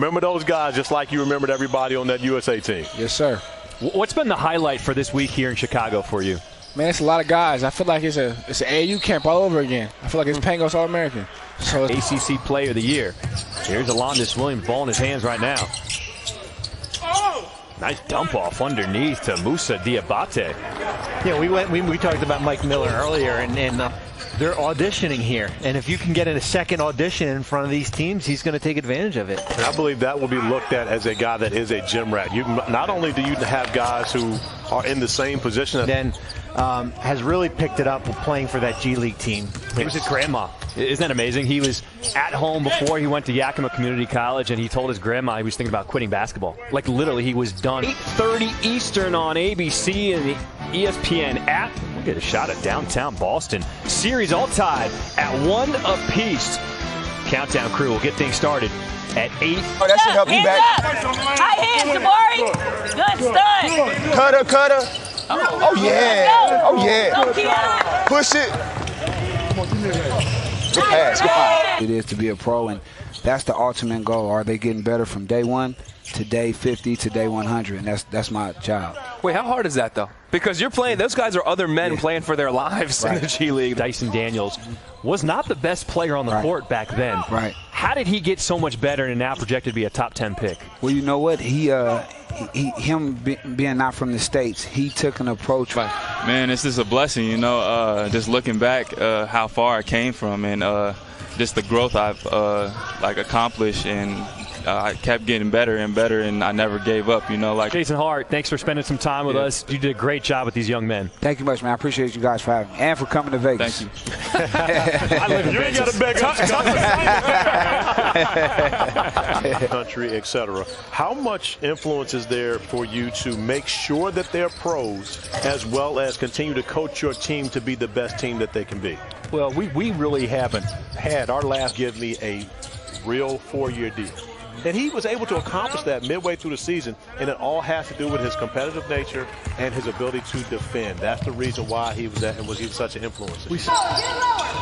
remember those guys just like you remembered everybody on that USA team. Yes, sir. What's been the highlight for this week here in Chicago for you? Man, it's a lot of guys. I feel like it's an AAU camp all over again. I feel like it's Pangos All-American. So ACC Player of the Year. Here's Alondis Williams, ball in his hands right now. Nice dump off underneath to Moussa Diabaté. Yeah, we talked about Mike Miller earlier, and they're auditioning here. And if you can get in a second audition in front of these teams, he's going to take advantage of it. And I believe that will be looked at as a guy that is a gym rat. You not only do you have guys who are in the same position, then has really picked it up playing for that G League team. He was his grandma. Isn't that amazing? He was at home before he went to Yakima Community College, and he told his grandma he was thinking about quitting basketball. Like, literally, he was done. 8:30 Eastern on ABC and the ESPN app. We'll get a shot at downtown Boston. Series all tied at 1 apiece. Countdown crew will get things started at 8. Oh, that should help you back. High hands, Jabari. Good stunt. Cutter. Oh, yeah. Oh, yeah. Push it. Good pass. Good pass. It is to be a pro, and that's the ultimate goal. Are they getting better from day 1 to day 50 to day 100? And that's my job. Wait, how hard is that, though? Because you're playing, those guys are other men playing for their lives in the G League. Dyson Daniels was not the best player on the court back then. Right. How did he get so much better and now projected to be a top 10 pick? Well, you know what? Him being not from the States, he took an approach. Man, it's just a blessing, you know, just looking back how far I came from, and just the growth I've accomplished, and I kept getting better and better, and I never gave up, you know. Like Jason Hart, thanks for spending some time with us. You did a great job with these young men. Thank you much, man. I appreciate you guys for having me and for coming to Vegas. Thank you. I live in Vegas. You ain't got to beg us. Country, etc. How much influence is there for you to make sure that they're pros, as well as continue to coach your team to be the best team that they can be? Well, we really haven't had our last. Give me a real 4-year deal. And he was able to accomplish that midway through the season, and it all has to do with his competitive nature and his ability to defend. That's the reason why he was such an influence.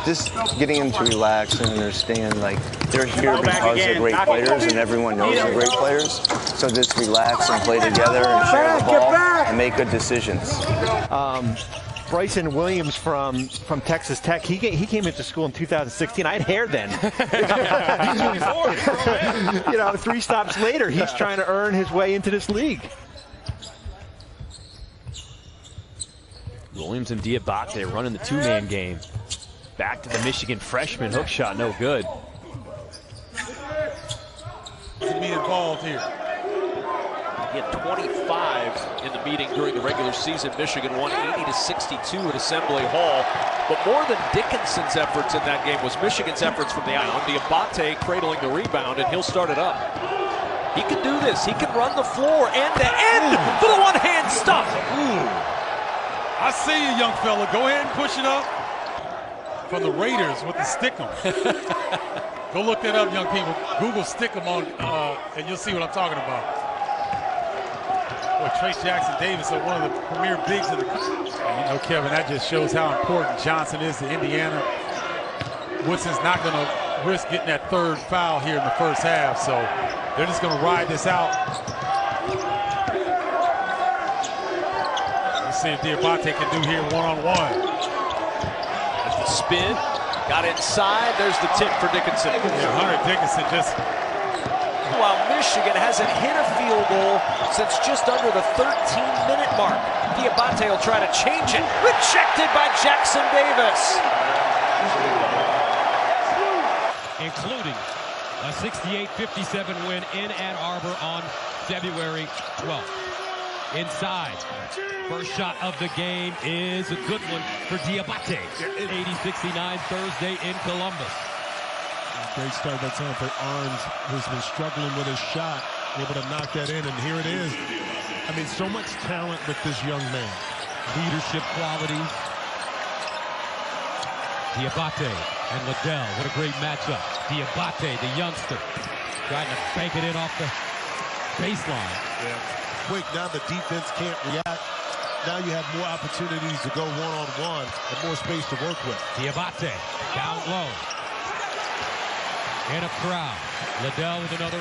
Just getting him to relax and understand, like, they're here because they're great players, and everyone knows they're great players. So just relax and play together and share the ball and make good decisions. Bryson Williams from Texas Tech, he came into school in 2016. I had hair then. 3 stops later, he's trying to earn his way into this league. Williams and Diabaté running the 2-man game. Back to the Michigan freshman. Hook shot, no good. To be involved here. He had 25 in the meeting during the regular season. Michigan won 80-62 at Assembly Hall. But more than Dickinson's efforts in that game was Michigan's efforts from the island. Diabaté cradling the rebound, and he'll start it up. He can do this. He can run the floor end to end for the one-hand stuff. I see you, young fella. Go ahead and push it up. From the Raiders with the stick-em. Go look that up, young people. Google stick-em on, and you'll see what I'm talking about. Boy, Trace Jackson Davis are one of the premier bigs in the country. And you know, Kevin, that just shows how important Johnson is to Indiana. Woodson's not going to risk getting that 3rd foul here in the first half, so they're just going to ride this out. Let's see if Diabaté can do here one-on-one. There's the spin, got inside. There's the tip for Dickinson. Yeah, Hunter Dickinson just... While Michigan hasn't hit a field goal since just under the 13-minute mark. Diabaté will try to change it. Rejected by Jackson Davis. Including a 68-57 win in Ann Arbor on February 12th. Inside. First shot of the game is a good one for Diabaté. 80-69 Thursday in Columbus. Great start that time for Arns, who's been struggling with his shot, able to knock that in, and here it is. I mean, so much talent with this young man. Leadership qualities. Diabaté and Liddell, what a great matchup. Diabaté, the youngster, trying to bank it in off the baseline. Yeah. Quick, now the defense can't react. Now you have more opportunities to go one-on-one and more space to work with. Diabaté, down low. In a crowd. Liddell with another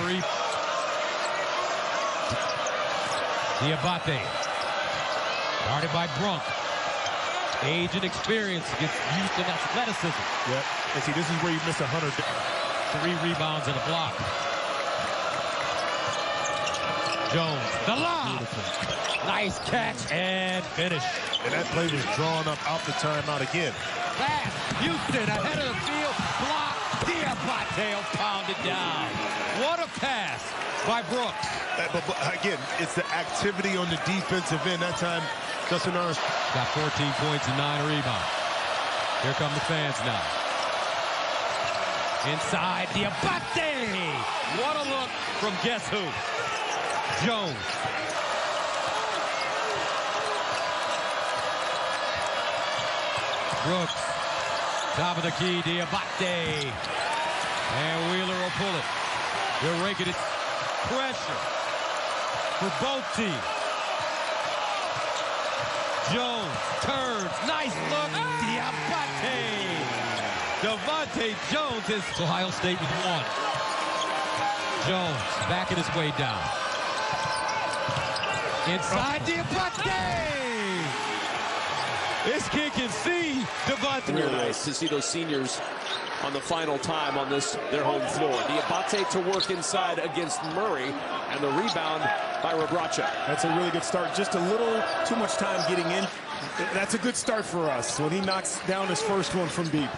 Diabaté. Guarded by Brunk. Age and experience against Houston athleticism. Yep. And see, this is where you miss 100. 3 rebounds and a block. Jones, the lob. Nice catch and finish. And that play was drawn up out the timeout again. Pass. Houston ahead of the field. Block. Diabaté pounded down. What a pass by Brooks. But again, it's the activity on the defensive end. That time, Justin Ernst got 14 points and 9 rebounds. Here come the fans now. Inside, Diabaté. What a look from guess who? Jones. Brooks. Top of the key, Diabaté. And Wheeler will pull it. They're raking it. Pressure for both teams. Jones turns. Nice look. Diabaté. Devontae Jones is Ohio State with 1. Jones backing his way down. Inside Diabaté. This kid can see Devontae. Really nice to see those seniors on the final time on their home floor. Diabaté to work inside against Murray, and the rebound by Rebraca. That's a really good start. Just a little too much time getting in. That's a good start for us when he knocks down his first one from deep.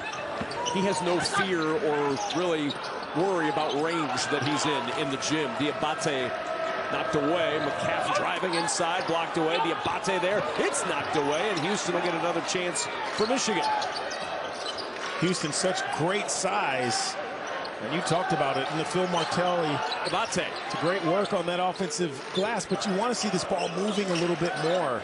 He has no fear or really worry about range that he's in the gym. Diabaté knocked away. McCaffrey driving inside, blocked away. Diabaté there. It's knocked away, and Houston will get another chance for Michigan. Houston, such great size. And you talked about it in the Phil Martelli. Diabaté. It's great work on that offensive glass, but you want to see this ball moving a little bit more.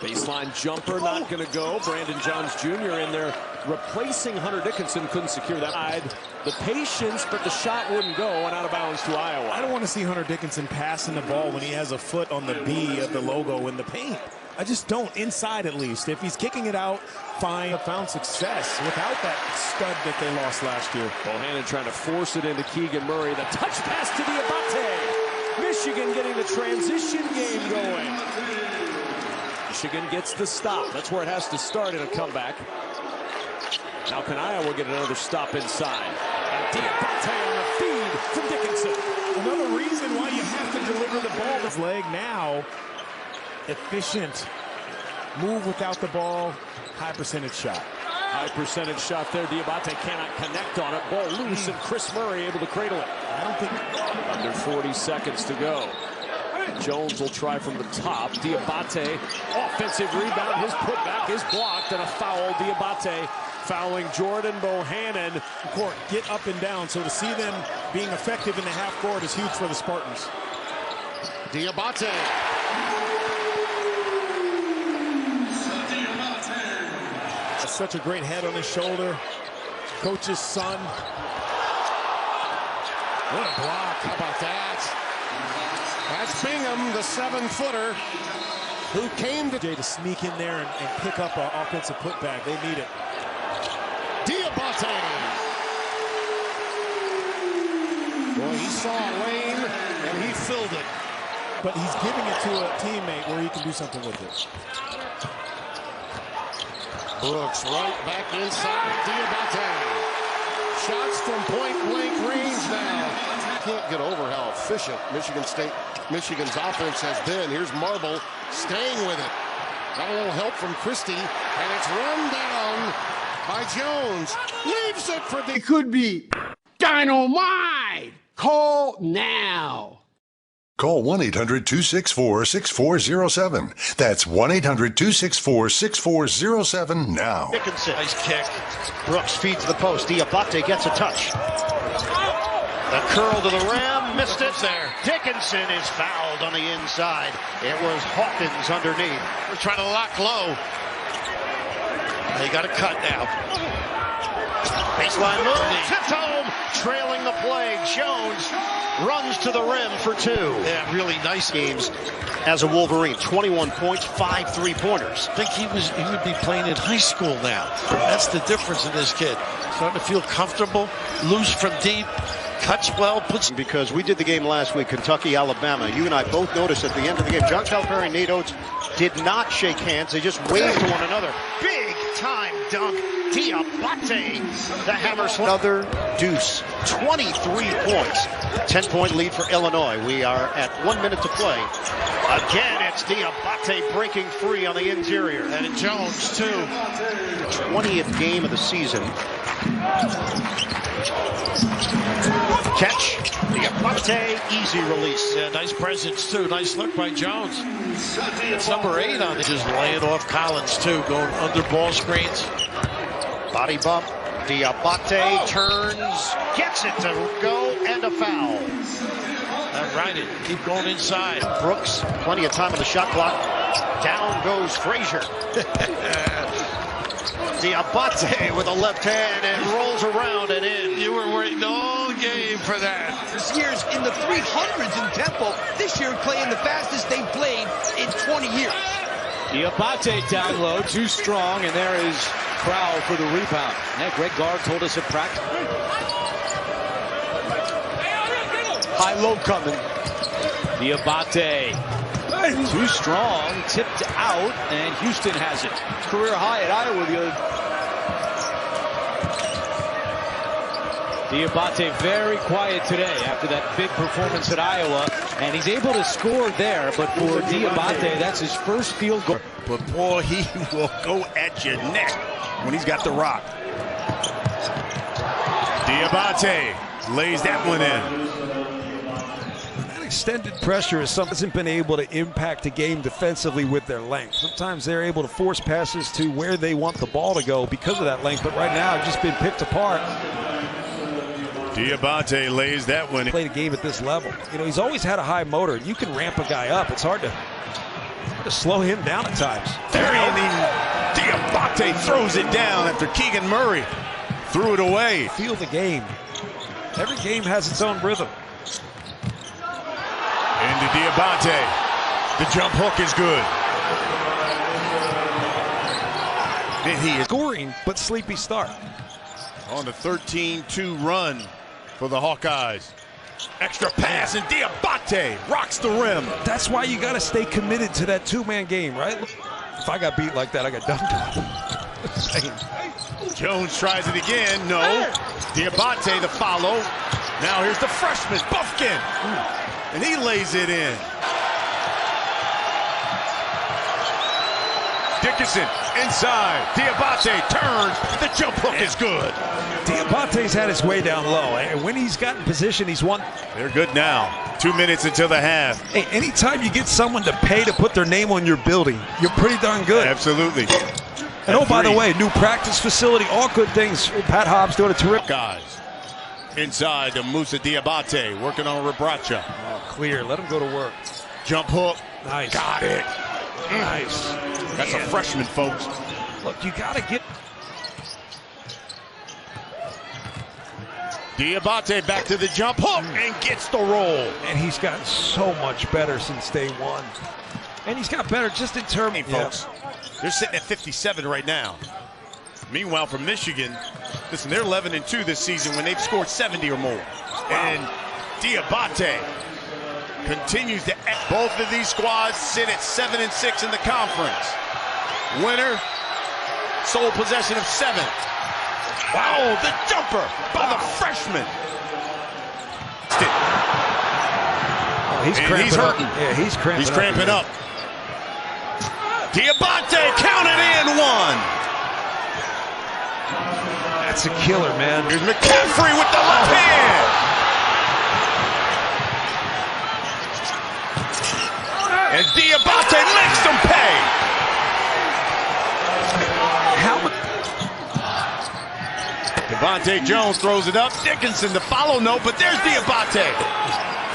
Baseline jumper not going to go. Brandon Johns Jr. in there replacing Hunter Dickinson. Couldn't secure that. The patience, but the shot wouldn't go and out of bounds to Iowa. I don't want to see Hunter Dickinson passing the ball when he has a foot on the B of the logo in the paint. I just don't, inside at least. If he's kicking it out, fine. Found success without that stud that they lost last year. Bohannon trying to force it into Keegan Murray. The touch pass to Diabaté. Michigan getting the transition game going. Michigan gets the stop. That's where it has to start in a comeback. Now can Iowa get another stop inside? And Diabaté on the feed from Dickinson. Another reason why you have to deliver the ball. His leg now. Efficient. Move without the ball. High percentage shot. High percentage shot there. Diabaté cannot connect on it. Ball loose, and Chris Murray able to cradle it. I don't think. Under 40 seconds to go. Jones will try from the top. Diabaté, offensive rebound. His putback is blocked, and a foul. Diabaté fouling Jordan Bohannon. Court, get up and down. So to see them being effective in the half court is huge for the Spartans. Diabaté. Such a great head on his shoulder. Coach's son. What a block. How about that? That's Bingham, the 7-footer, who came to sneak in there and pick up an offensive putback. They need it. Diabaté. Boy, he saw a lane and he filled it. But he's giving it to a teammate where he can do something with it. Brooks right back inside Diabaté. Shots from point-blank range now. Can't get over how efficient Michigan's offense has been. Here's Marble staying with it. Got a little help from Christie, and it's run down by Jones. Leaves it for the... It could be dynamite. Call now. Call 1-800-264-6407. That's 1-800-264-6407 now. Dickinson. Nice kick. Brooks feed to the post. Diabaté gets a touch. The curl to the rim. Missed it there. Dickinson is fouled on the inside. It was Hawkins underneath. We're trying to lock low. They got a cut now. Baseline move. Tipped home. Trailing the play. Jones runs to the rim for 2. Yeah, really nice games as a Wolverine. 21 points, 5 3-pointers. I think he would be playing in high school now. That's the difference in this kid. Starting to feel comfortable, loose from deep, Cuts well, because we did the game last week, Kentucky, Alabama. You and I both noticed at the end of the game, John Calipari and Nate Oates did not shake hands. They just waved to one another. Big time dunk. Diabaté, the hammer. Another deuce. 23 points. 10-point lead for Illinois. We are at 1 minute to play. Again, it's Diabaté breaking free on the interior. And Jones, too. 20th game of the season. Catch. Diabaté, easy release. Yeah, nice presence, too. Nice look by Jones. It's number 8 on it. Just laying off Collins, too, going under ball screens. Body bump. Diabaté turns, gets it to go, and a foul. Right, keep going inside. Brooks, plenty of time on the shot clock. Down goes Frazier. Diabaté with a left hand and rolls around and in. You were waiting all game for that. This year's in the 300s in tempo. This year playing the fastest they've played in 20 years. Diabaté down low, too strong, and there is Crowell for the rebound. Yeah, Greg Gard told us at practice. High-low coming. Diabaté, too strong, tipped out, and Houston has it. Career high at Iowa the other. Diabaté very quiet today after that big performance at Iowa, and he's able to score there, but for Diabaté, that's his first field goal. But boy, he will go at your neck when he's got the rock. Diabaté lays that one in. That extended pressure is something hasn't been able to impact the game defensively with their length. Sometimes they're able to force passes to where they want the ball to go because of that length, but right now it's just been picked apart. Diabaté lays that one. Played a game at this level. You know, he's always had a high motor. You can ramp a guy up. It's hard to slow him down at times. And Diabaté throws it down after Keegan Murray threw it away. Feel the game. Every game has its own rhythm. Into Diabaté. The jump hook is good. And he is scoring, but sleepy start. On the 13-2 run for the Hawkeyes. Extra pass, and Diabaté rocks the rim. That's why you got to stay committed to that two-man game, right? If I got beat like that, I got dunked on. Jones tries it again. No. Diabaté the follow. Now here's the freshman, Buffkin. And he lays it in. Dickinson inside. Diabaté turns. The jump hook is good. Diabaté's had his way down low, and when he's got in position, he's won. They're good now. 2 minutes until the half. Hey, anytime you get someone to pay to put their name on your building, you're pretty darn good. Absolutely. And oh, by the way, new practice facility, all good things. Pat Hobbs doing a terrific. Guys, inside to Moussa Diabaté, working on Rebracha. Oh, clear. Let him go to work. Jump hook. Nice. Got it. Nice. That's a freshman, folks. Look, you got to get. Diabaté back to the jump hook and gets the roll. And he's gotten so much better since day one. And he's got better just in terms of folks. They're sitting at 57 right now. Meanwhile, for Michigan, listen, they're 11-2 this season when they've scored 70 or more. Wow. And Diabaté continues to. Both of these squads sit at 7-6 in the conference. Winner, sole possession of 7. Wow, the jumper by the freshman. Oh, he's hurting. Yeah, he's cramping up. Diabaté counted in 1. That's a killer, man. Here's McCaffrey with the left hand. And Diabaté makes them pay. Devontae Jones throws it up. Dickinson the follow, no, but there's Diabaté.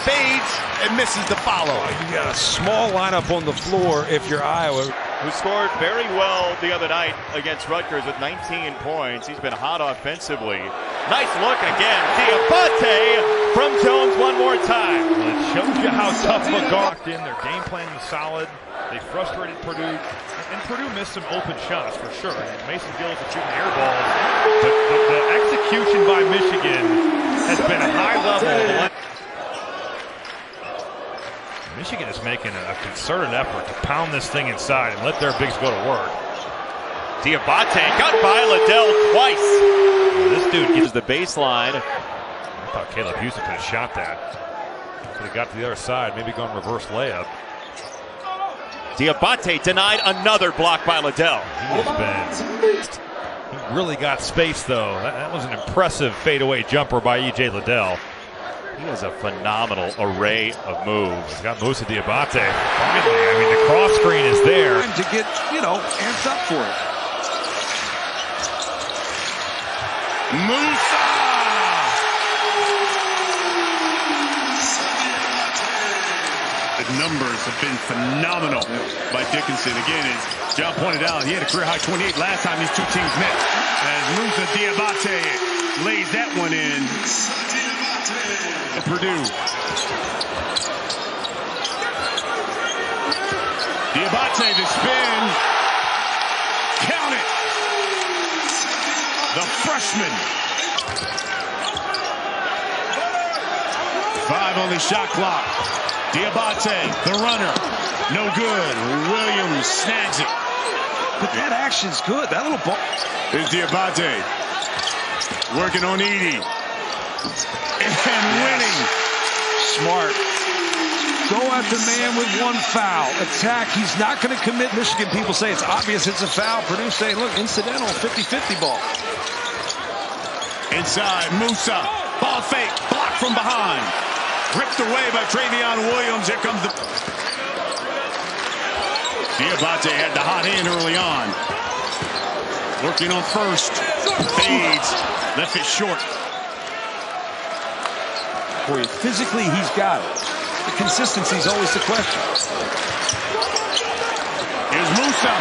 Fades and misses the follow. You got a small lineup on the floor if you're Iowa. Who scored very well the other night against Rutgers with 19 points. He's been hot offensively. Nice look again. Diabaté from Jones one more time. Well, it shows you how tough McGough in. Their game plan was solid. They frustrated Purdue. And Purdue missed some open shots for sure. And Mason Gillis was shooting air balls. But the execution by Michigan has been a high level. Michigan is making a concerted effort to pound this thing inside and let their bigs go to work. Diabaté got by Liddell twice. This dude gets the baseline. I thought Caleb Houston could have shot that. Could have got to the other side, maybe gone reverse layup. Diabaté denied another block by Liddell. He really got space, though. That was an impressive fadeaway jumper by E.J. Liddell. He has a phenomenal array of moves. He's got Moussa Diabaté. Finally, I mean, the cross screen is there. To get, amped up for it. Moussa! The numbers have been phenomenal by Dickinson. Again, as John pointed out, he had a career high 28 last time these two teams met. As Moussa Diabaté lays that one in. Purdue. Diabaté, the spin. Count it. The freshman. 5 on the shot clock. Diabaté, the runner. No good. Williams snags it. But that action's good. That little ball. There's Diabaté. Working on Edey. And winning. Smart. Go at the man with one foul. Attack. He's not going to commit. Michigan people say it's obvious it's a foul. Purdue saying, look, incidental, 50-50 ball. Inside, Moussa. Ball fake. Block from behind. Ripped away by Travion Williams. Here comes the... Diabaté had the hot hand early on. Working on first. Fades. Left it short. For you. Physically, he's got it. The consistency is always the question. Here's Moussa.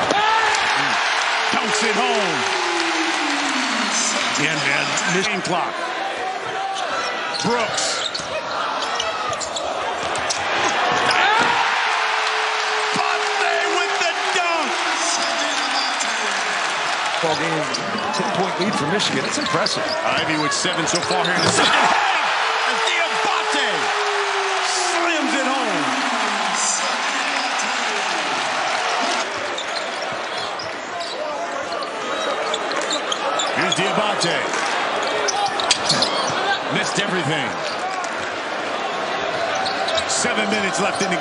Dunks it home. And missing clock. Brooks. Ball game, 10-point lead for Michigan. It's impressive. Ivy with 7 so far here in the second half. As Diabaté slams it home. Here's Diabaté. Missed everything. 7 minutes left in the...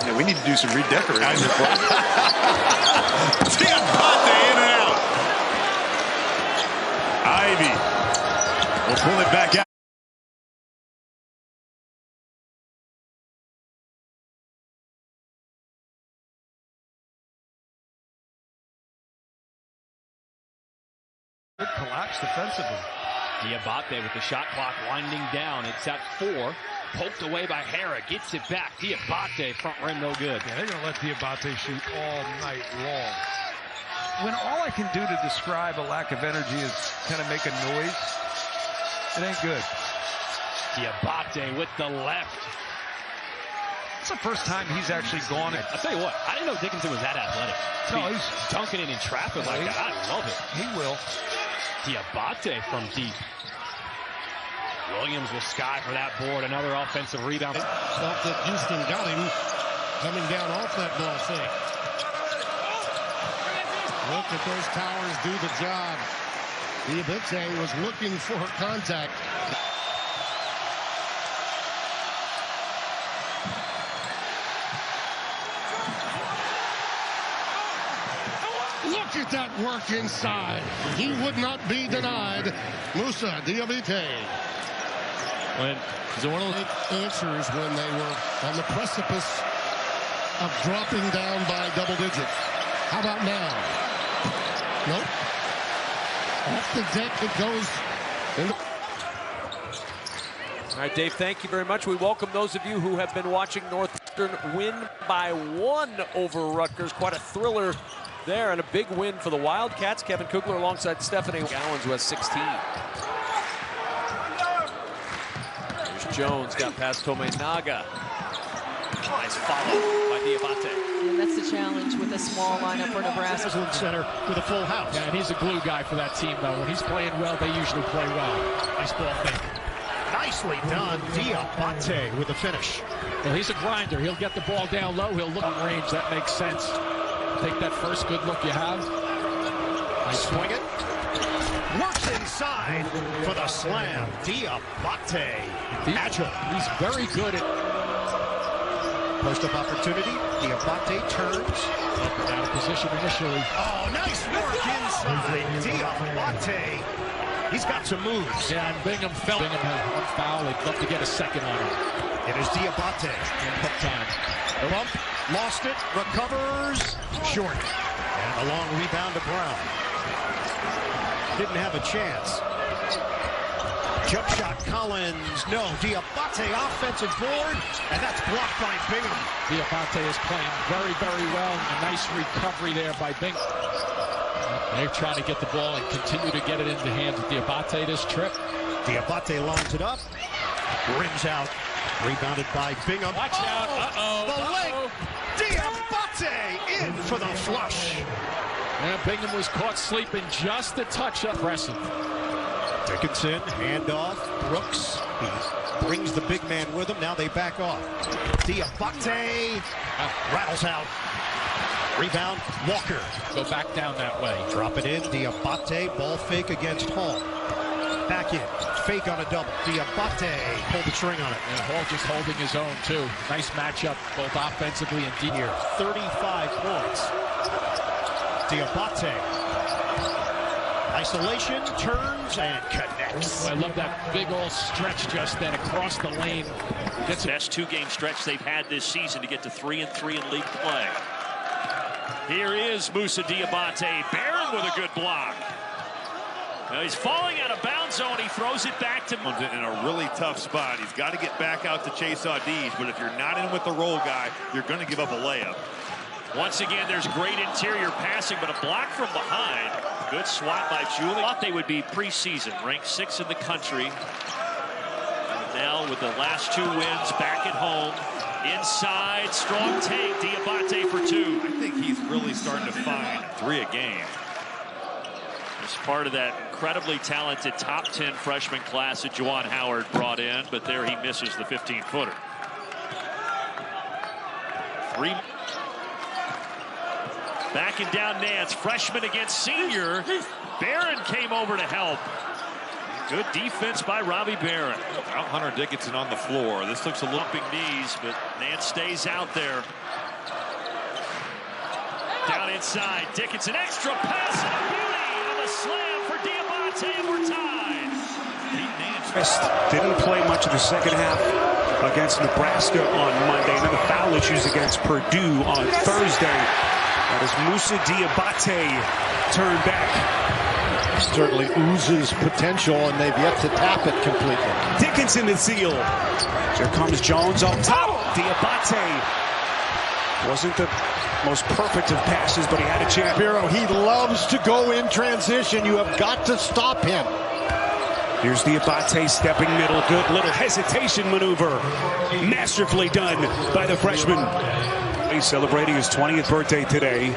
Yeah, we need to do some redecorating. Diabaté in and out. Ivy will pull it back out. Good collapse defensively. Diabaté with the shot clock winding down. It's at 4. Poked away by Hara. Gets it back. Diabaté front rim no good. Yeah, they're going to let Diabaté shoot all night long. When all I can do to describe a lack of energy is kind of make a noise, it ain't good. Diabaté with the left. It's the first time he's actually gone. I'll tell you what, I didn't know Dickinson was that athletic. No, he's dunking it in traffic like that. I love it. He will. Diabaté from deep. Williams will sky for that board. Another offensive rebound. Felt that Houston got him coming down off that ball fake. Look at those towers do the job. Diabaté was looking for contact. Look at that work inside. He would not be denied. Moussa Diabaté. Is it one of the answers when they were on the precipice of dropping down by double digit? How about now? Nope. Off the deck it goes. All right, Dave, thank you very much. We welcome those of you who have been watching Northwestern win by 1 over Rutgers. Quite a thriller there and a big win for the Wildcats. Kevin Kugler alongside Stephanie Gowans, who has 16. There's Jones, got past Tomenaga. Nice follow by Diabaté. And that's the challenge with a small lineup for Nebraska. Center with a full house. Yeah, and he's a glue guy for that team, though. When he's playing well, they usually play well. Nice ball fake. Nicely done. Diabaté with the finish. Well, he's a grinder. He'll get the ball down low. He'll look on range. That makes sense. Take that first good look you have. Nice swing it. Works inside for the slam. Diabaté. Agile. He's very good at post-up opportunity. Diabaté turns. Out of position initially. Oh, nice work inside. Diabaté. He's got some moves. Yeah, and Bingham had one foul. They'd love to get a second on him. It is Diabaté. Hook time. Bump, lost it, recovers, short. And a long rebound to Brown. Didn't have a chance. Jump shot, Collins. No, Diabaté offensive board, and that's blocked by Bingham. Diabaté is playing very, very well. A nice recovery there by Bingham. They're trying to get the ball and continue to get it into the hands of Diabaté this trip. Diabaté lines it up. Rims out. Rebounded by Bingham. Watch out. Uh-oh. The leg. Diabaté in for the flush. And Bingham was caught sleeping just a touch. Impressive. Dickinson, handoff. Brooks. He brings the big man with him. Now they back off. Diabaté rattles out. Rebound, Walker. Go back down that way. Drop it in. Diabaté, ball fake against Hall. Back in. Fake on a double. Diabaté pulled the string on it. And Hall just holding his own, too. Nice matchup, both offensively and deep. Here, 35 points. Diabaté. Isolation, turns, and connects. I love that big old stretch just then across the lane. Gets the best two-game stretch they've had this season to get to 3-3 in league play. Here is Moussa Diabaté. Barron with a good block. Now he's falling out of bounds zone. He throws it back to in a really tough spot. He's got to get back out to chase Audiz, but if you're not in with the roll guy, you're going to give up a layup. Once again, there's great interior passing, but a block from behind. Good swat by Julie. Thought they would be preseason, ranked 6th in the country. And now with the last 2 wins back at home. Inside, strong take, Diabaté for 2. I think he's really starting to find 3 a game. It's part of that incredibly talented top 10 freshman class that Juwan Howard brought in, but there he misses the 15-footer. 3. Backing down Nance, freshman against senior. Barron came over to help. Good defense by Robbie Barron. Out Hunter Dickinson on the floor. This looks a little lumping knees, but Nance stays out there. Down inside, Dickinson, extra pass and a beauty on the slam for Diabaté, and we're tied. Didn't play much of the second half against Nebraska on Monday, and then the foul issues against Purdue on Thursday. That is Moussa Diabaté turned back. Certainly oozes potential, and they've yet to tap it completely. Dickinson to seal. Here comes Jones up top. Diabaté wasn't the most perfect of passes, but he had a chance. Bureau, he loves to go in transition. You have got to stop him. Here's Diabaté stepping middle. Good little hesitation maneuver. Masterfully done by the freshman. He's celebrating his 20th birthday today.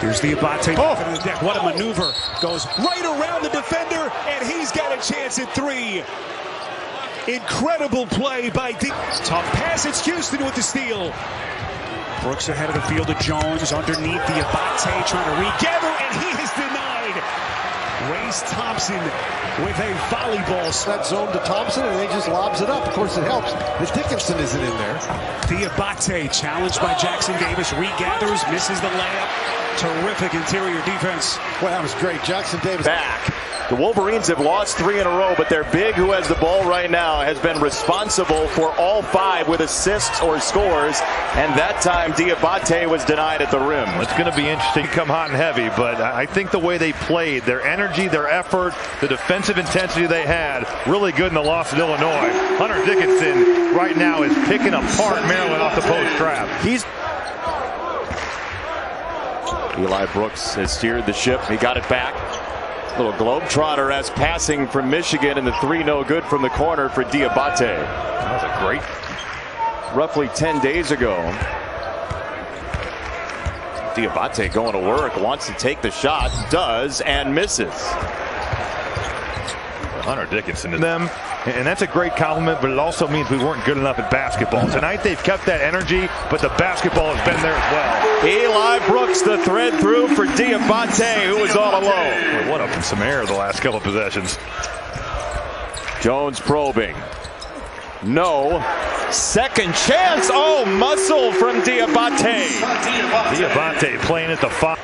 Here's Diabaté. Oh, the deck. What a maneuver. Goes right around the defender, and he's got a chance at 3. Incredible play by Tough pass. It's Houston with the steal. Brooks ahead of the field to Jones. Underneath Diabaté trying to regather, and he is denied. Race Thompson with a volleyball. That zone to Thompson, and he just lobs it up. Of course, it helps. The Dickinson isn't in there. Diabaté challenged by Jackson Davis. Regathers, misses the layup. Terrific interior defense. Well, that was great. Jackson Davis. Back. The Wolverines have lost 3 in a row, but their big, who has the ball right now, has been responsible for all 5 with assists or scores, and that time Diabaté was denied at the rim. It's going to be interesting to come hot and heavy, but I think the way they played, their energy, their effort, the defensive intensity they had, really good in the loss of Illinois. Hunter Dickinson right now is picking apart Maryland off the post trap. Eli Brooks has steered the ship. He got it back. Little Globetrotter-esque passing from Michigan, and the 3 no good from the corner for Diabaté. That was a great. Roughly 10 days ago, Diabaté going to work, wants to take the shot, does, and misses. Hunter Dickinson to them, and that's a great compliment, but it also means we weren't good enough at basketball. Tonight they've kept that energy, but the basketball has been there as well. Eli Brooks, the thread through for Diabaté, who was all alone. What up in some air the last couple of possessions. Jones probing. No. Second chance. Oh, muscle from Diabaté. Diabaté playing at the 5.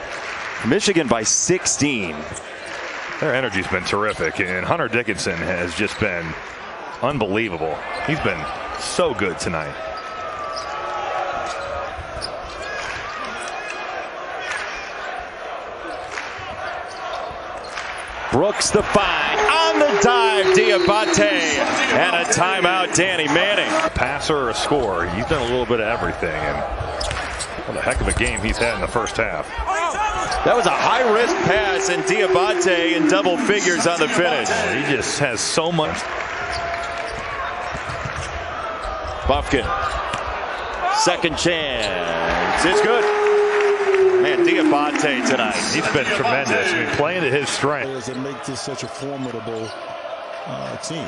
Michigan by 16. Their energy's been terrific, and Hunter Dickinson has just been unbelievable. He's been so good tonight. Brooks the find. On the dive, Diabaté. And a timeout, Danny Manning. A passer or a scorer. He's done a little bit of everything, and what a heck of a game he's had in the first half. That was a high-risk pass, and Diabaté in double figures on the finish. He just has so much. Buffkin. Second chance. It's good. Man, Diabaté tonight. He's been tremendous. I mean, playing to his strength. It makes this such a formidable team.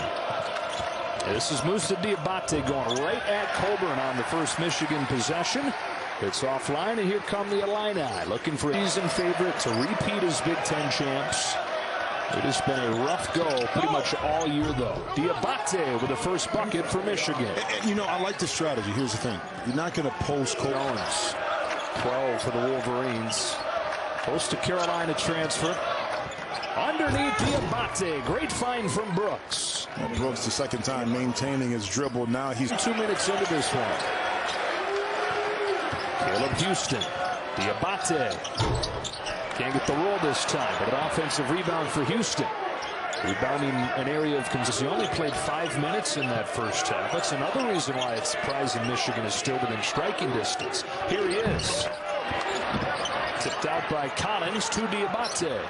This is Moussa Diabaté going right at Coburn on the first Michigan possession. It's offline, and here come the Illini, looking for season favorite to repeat as Big Ten champs. It has been a rough go pretty much all year, though. Diabaté with the first bucket for Michigan. And, you know, I like the strategy. Here's the thing. You're not going to post Owens. 12 for the Wolverines. Close to Carolina transfer. Underneath Diabaté. Great find from Brooks. Well, Brooks, the second time maintaining his dribble. Now he's 2 minutes into this one. Caleb Houston. Diabaté. Can't get the roll this time, but an offensive rebound for Houston. Rebounding an area of consistency. He only played 5 minutes in that first half. That's another reason why it's surprising Michigan is still within striking distance. Here he is. Tipped out by Collins to Diabaté.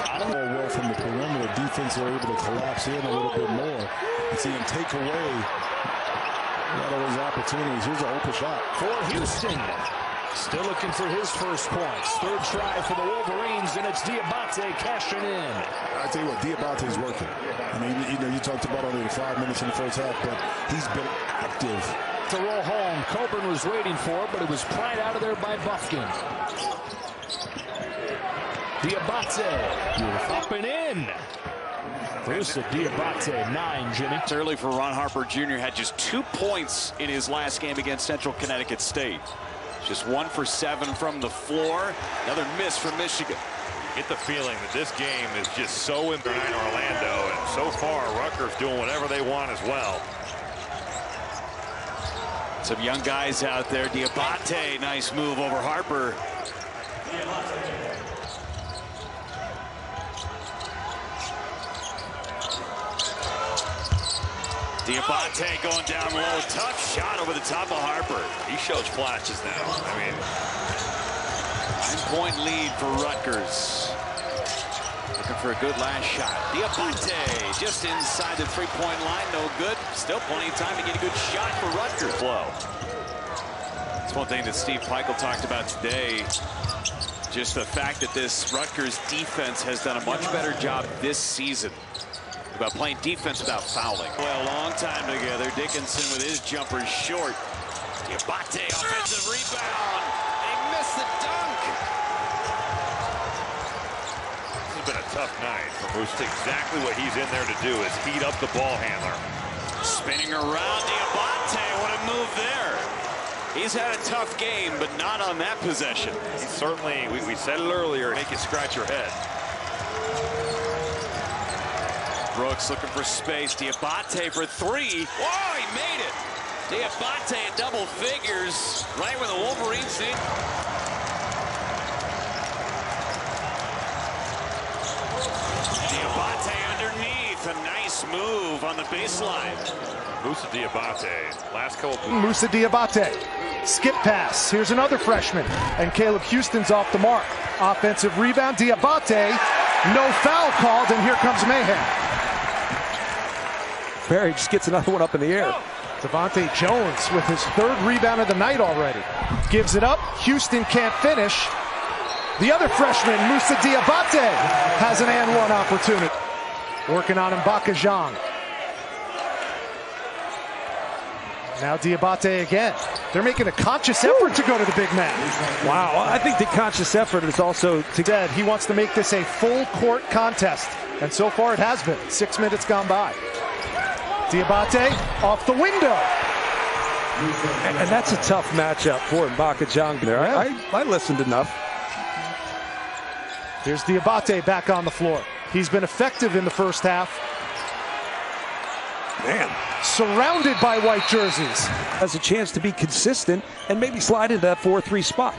Collins well from the perimeter. Defense are able to collapse in a little bit more. And see him take away a lot of those opportunities. Here's an open shot for Houston. Still looking for his first points. Third try for the Wolverines, and it's Diabaté cashing in. I tell you what, Diabaté's working. I mean, you know, you talked about only 5 minutes in the first half, but he's been active. To roll home, Coburn was waiting for it, but it was pried out of there by Buffkin. Diabaté, up and in. There's a Diabaté 9, Jimmy. It's early for Ron Harper Jr. Had just 2 points in his last game against Central Connecticut State. Just 1 for 7 from the floor. Another miss from Michigan. Get the feeling that this game is just so important in Orlando, and so far Rutgers doing whatever they want as well. Some young guys out there. Diabaté, nice move over Harper. Diabaté going down low. Tough shot over the top of Harper. He shows flashes now. I mean, 9-point lead for Rutgers. Looking for a good last shot. Diabaté just inside the three-point line. No good. Still plenty of time to get a good shot for Rutgers. Flow. That's one thing that Steve Peichel talked about today. Just the fact that this Rutgers defense has done a much better job this season about playing defense without fouling. Well, long time together. Dickinson with his jumper short. Diabaté, offensive rebound. They missed the dunk. This has been a tough night for Moussa. Exactly what he's in there to do is heat up the ball handler. Spinning around Diabaté. What a move there. He's had a tough game, but not on that possession. He's certainly, we said it earlier, make you scratch your head. Brooks looking for space. Diabaté for 3. Whoa, he made it. Diabaté in double figures, right where the Wolverines need. Diabaté underneath. A nice move on the baseline. Moussa Diabaté, last couple. Moussa Diabaté. Skip pass. Here's another freshman. And Caleb Houston's off the mark. Offensive rebound. Diabaté. No foul called, and here comes mayhem. Barry just gets another one up in the air. Devontae Jones with his 3rd rebound of the night already. Gives it up. Houston can't finish. The other freshman, Moussa Diabaté, has an and one opportunity. Working on Mbaka. Now Diabaté again. They're making a conscious effort to go to the big man. Wow, I think the conscious effort is also dead. He wants to make this a full court contest. And so far it has been. 6 minutes gone by. Diabaté off the window. And that's a tough matchup for Mbaka there. Yeah. I listened enough. Here's Diabaté back on the floor. He's been effective in the first half. Man. Surrounded by white jerseys. Has a chance to be consistent and maybe slide into that 4-3 spot.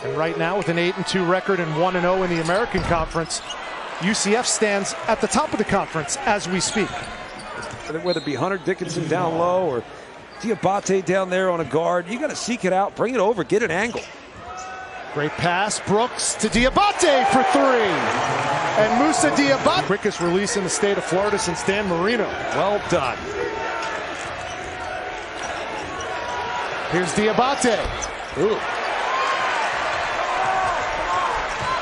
And right now with an 8-2 record and 1-0 in the American Conference, UCF stands at the top of the conference as we speak. Whether it be Hunter Dickinson down low or Diabaté down there on a guard, you got to seek it out, bring it over, get an angle. Great pass, Brooks to Diabaté for 3. And Moussa Diabaté. Quickest release in the state of Florida since Dan Marino. Well done. Here's Diabaté. Ooh.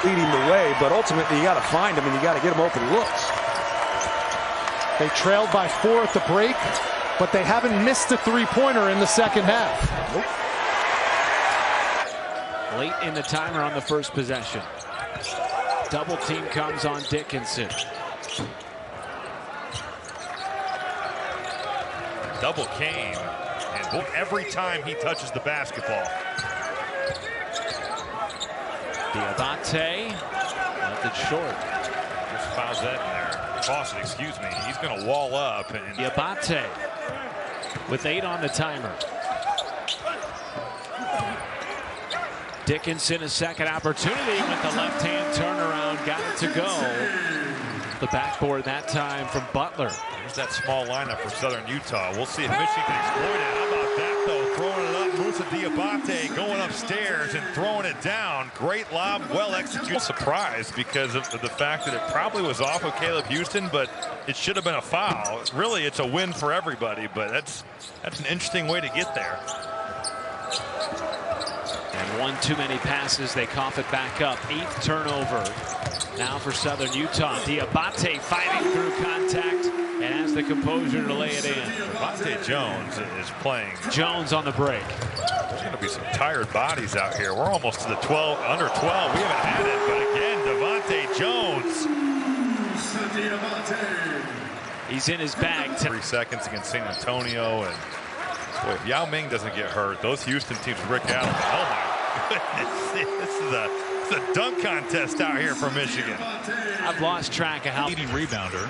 Leading the way, but ultimately you got to find him and you got to get him open looks. They trailed by 4 at the break, but they haven't missed a 3-pointer in the second half. Nope. Late in the timer on the first possession. Double team comes on Dickinson. Double came, and every time he touches the basketball. Diabaté left it short. Just fouls that in there. Fawcett, excuse me. He's going to wall up. And Diabaté with 8 on the timer. Dickinson a second opportunity with the left-hand turnaround. Got it to go. The backboard that time from Butler. There's that small lineup for Southern Utah. We'll see if Michigan can exploit it. How about that, though? Throwing it up. Moussa Diabaté going upstairs and throwing it down. Great lob, well executed. Surprised because of the fact that it probably was off of Caleb Houston, but it should have been a foul. Really, it's a win for everybody, but that's an interesting way to get there. And one too many passes. They cough it back up. 8th turnover now for Southern Utah. Diabaté fighting through contact and has the composure to lay it in. Devontae Jones is playing. Jones on the break. There's going to be some tired bodies out here. We're almost to the 12, under 12. We haven't had it, but again, Devontae Jones. He's in his bag. 3 seconds against San Antonio, and boy, if Yao Ming doesn't get hurt, those Houston teams, Rick Allen, oh my goodness, this is a dunk contest out here for Michigan. I've lost track of how. Leading rebounder.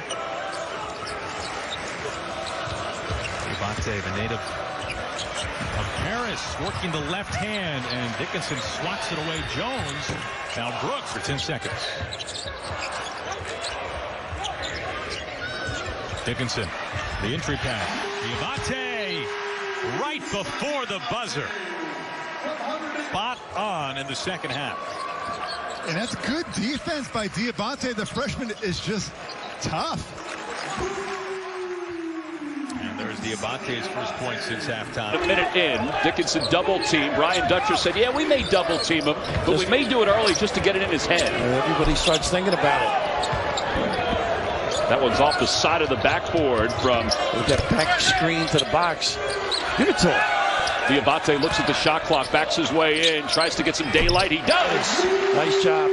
Diabaté, the native of Paris, working the left hand, and Dickinson swats it away. Jones, now Brooks for 10 seconds. Dickinson, the entry pass. Diabaté, right before the buzzer. Spot on in the second half. And that's good defense by Diabaté. The freshman is just tough. And there's Diabaté's first point since halftime. A minute in, Dickinson double team. Brian Dutcher said, yeah, we may double team him, but we may do it early just to get it in his head. Everybody starts thinking about it. That one's off the side of the backboard from that back screen to the box. Give it to him. Diabaté looks at the shot clock, backs his way in, tries to get some daylight. He does. Nice job.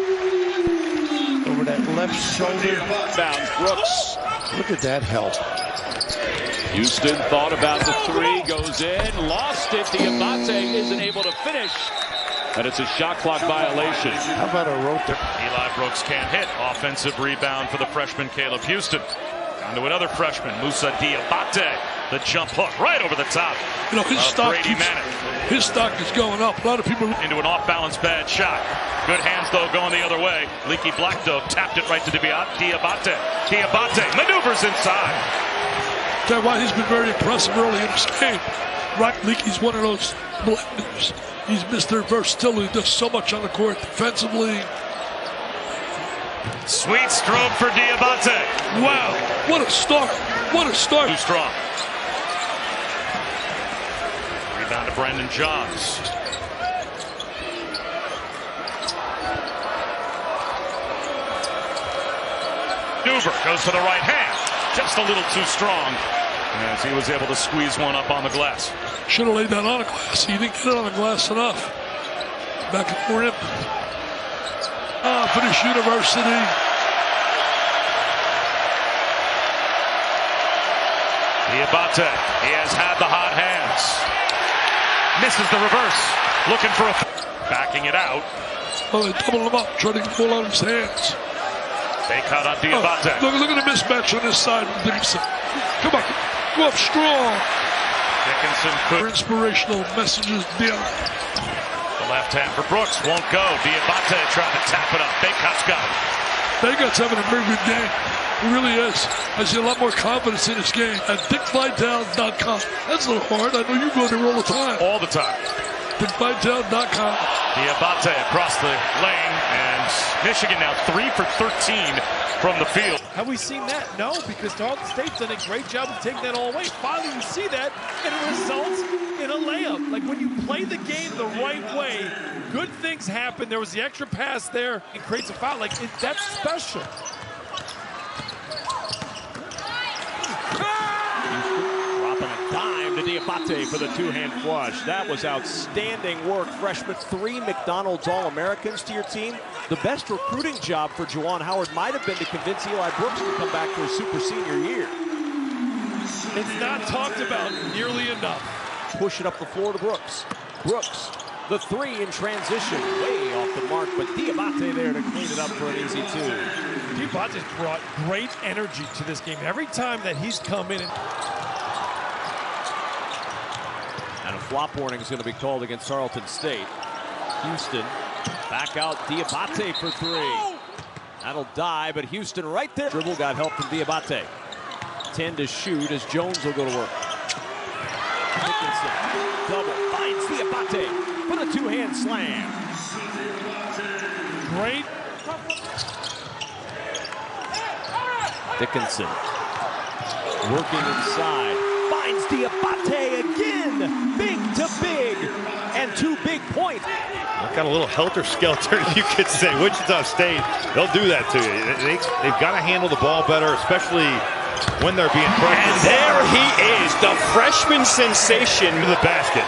Over that left shoulder. Bounds Brooks. Look at that help. Houston thought about the 3, goes in, lost it. Diabaté isn't able to finish. And it's a shot clock violation. How about a rotor? Eli Brooks can't hit. Offensive rebound for the freshman Caleb Houston. On to another freshman, Moussa Diabaté. The jump hook right over the top. You know, his stock is going up. A lot of people into an off-balance bad shot. Good hands though going the other way. Leaky Black Dog tapped it right to Diabaté. Diabaté maneuvers inside. That's why he's been very impressive early in this game. Right, Leaky's one of those blenders. He's Mr. Versatility, does so much on the court defensively. Sweet stroke for Diabaté. Wow, what a start. What a start. Too strong. down to Brandon Johns. Newber goes to the right hand. Just a little too strong as he was able to squeeze one up on the glass. Should have laid that on the glass. He didn't get it on the glass enough. Back at the rim. Finish University. Diabaté, he has had the hot hands. Misses the reverse. Looking for a... Backing it out. Well, they doubled him up, trying to get the ball out of his hands. They cut on Diabaté. Look at the mismatch on this side of Dickinson. Come on, go up strong. Dickinson could... Inspirational messages down. The left hand for Brooks won't go. Diabaté trying to tap it up. Baycot's got it. Baycot's having a very good game. He really is. I see a lot more confidence in his game at dickvidal.com. That's a little hard. I know you go there all the time. All the time. dickvidal.com. Diabaté across the lane, and Michigan now 3 for 13 from the field. Have we seen that? No, because Tarleton State's done a great job of taking that all away. Finally, you see that, and it results in a layup. Like when you play the game the right way, good things happen. There was the extra pass there. It creates a foul. Like that's special. Dropping a dime to Diabaté for the two-hand flush. That was outstanding work. Freshman, 3 McDonald's All-Americans to your team. The best recruiting job for Juwan Howard might have been to convince Eli Brooks to come back for his super senior year. It's not talked about nearly enough. Push it up the floor to Brooks. Brooks, the 3 in transition. Way off the mark, but Diabaté there to clean it up for an easy 2. Diabaté's brought great energy to this game. Every time that he's come in. And a flop warning is going to be called against Tarleton State. Houston back out. Diabaté for 3. That'll die, but Houston right there. Dribble got help from Diabaté. 10 to shoot as Jones will go to work. Dickinson double finds Diabaté for the two-hand slam. Great. Dickinson working inside, finds Diabaté again, big to big, and 2 big points. Got a little helter-skelter, you could say. Wichita State, they'll do that to you. They've got to handle the ball better, especially when they're being pressured. And there he is, the freshman sensation. To the basket.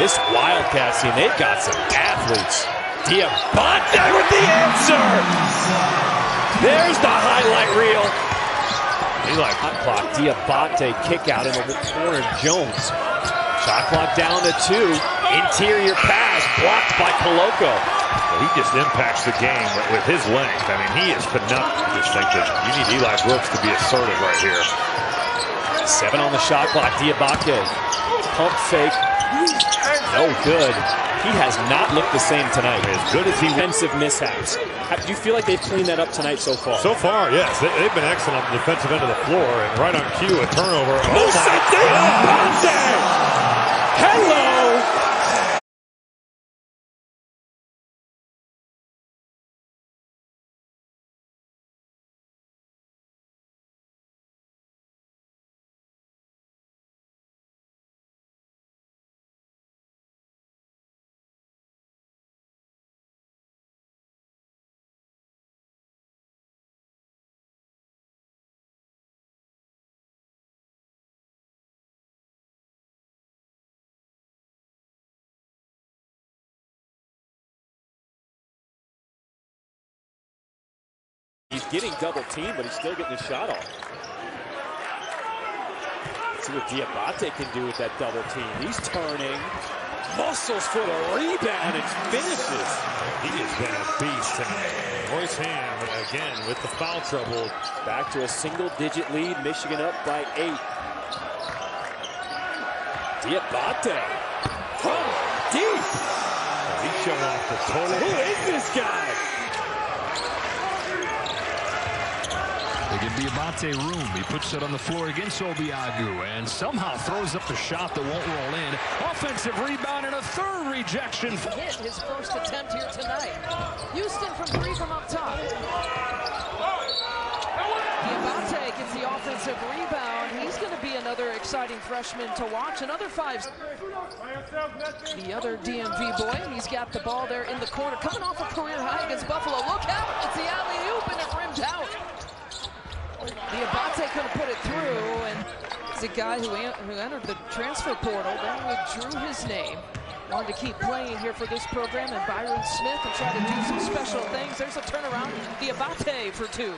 This Wildcats team, they've got some athletes. Diabaté with the answer. There's the highlight reel. Eli hot clock. Diabaté kick out in the corner. Jones. Shot clock down to 2. Interior pass blocked by Coloco. Well, he just impacts the game with his length. I mean, he is phenomenal. Just think that you need Eli Brooks to be assertive right here. 7 on the shot clock. Diabaté. Pump fake. No good. He has not looked the same tonight. As good as he defensive mishaps. Do you feel like they've cleaned that up tonight so far? So far, yes. They've been excellent on the defensive end of the floor. And right on cue, a turnover. Moussa Diabaté! Hello! He's getting double teamed, but he's still getting his shot off. Let's see what Diabaté can do with that double team. He's turning, muscles for the rebound and finishes. He has been a beast tonight. Royce Hand again with the foul trouble. Back to a single-digit lead. Michigan up by 8. Diabaté from deep. He's showing off the total. Who is this guy? They give Diabaté room. He puts it on the floor against Obiagu and somehow throws up the shot that won't roll in. Offensive rebound and a 3rd rejection. Hit his first attempt here tonight. Houston from 3 from up top. Diabaté gets the offensive rebound. He's going to be another exciting freshman to watch. Another 5. The other DMV boy, he's got the ball there in the corner, coming off a career high against Buffalo. Look out! It's the alley-oop, and it rims out. Diabaté couldn't put it through, and he's a guy who entered the transfer portal, then withdrew his name. Wanted to keep playing here for this program, and Byron Smith and try to do some special things. There's a turnaround. Diabaté for 2.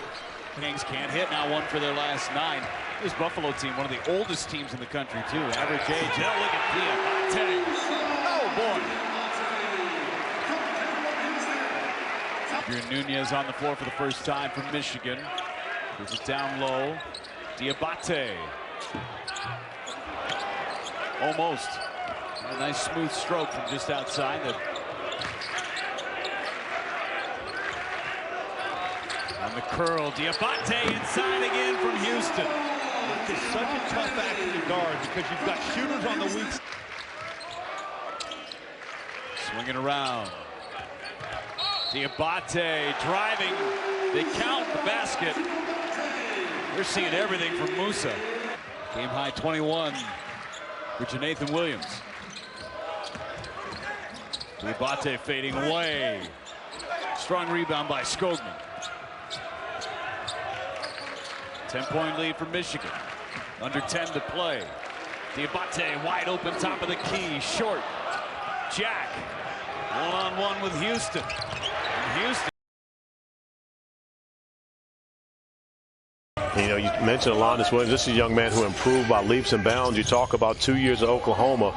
Kings can't hit now, 1 for their last 9. This Buffalo team, one of the oldest teams in the country, too. Average age. Now look at Diabaté. Oh, boy. Drew Nunez on the floor for the first time for Michigan. Moves it down low. Diabaté. Almost. A nice smooth stroke from just outside. On the curl, Diabaté inside again from Houston. It's such a tough act to guard because you've got shooters on the weak. Swinging around. Diabaté driving. They count the basket. We're seeing everything from Moussa. Game high 21 for Janathan Williams. Diabaté fading away. Strong rebound by Skogman. 10-point lead for Michigan. Under 10 to play. Diabaté wide open, top of the key, short. Jack, one-on-one with Houston. And Houston. You know, you mentioned Alondes Williams. This is a young man who improved by leaps and bounds. You talk about 2 years at Oklahoma,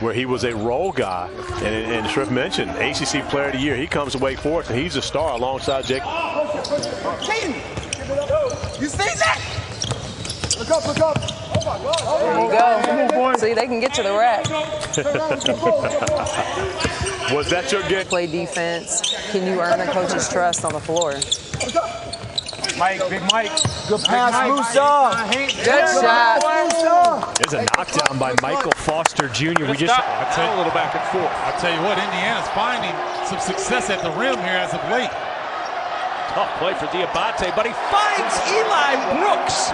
where he was a role guy. And Shrift mentioned ACC Player of the Year. He comes to Wake Forest, and he's a star alongside Jake. You see that? Look up, look up. Oh my God. There you go. See, they can get to the rack. Was that your game? Play defense. Can you earn a coach's trust on the floor? Mike, big Mike. Good pass, Moussa. Good shot. There's a knockdown by Michael Foster Jr. We just I'll tell you a little back and forth. I'll tell you what, Indiana's finding some success at the rim here as of late. Tough play for Diabaté, but he finds Eli Brooks.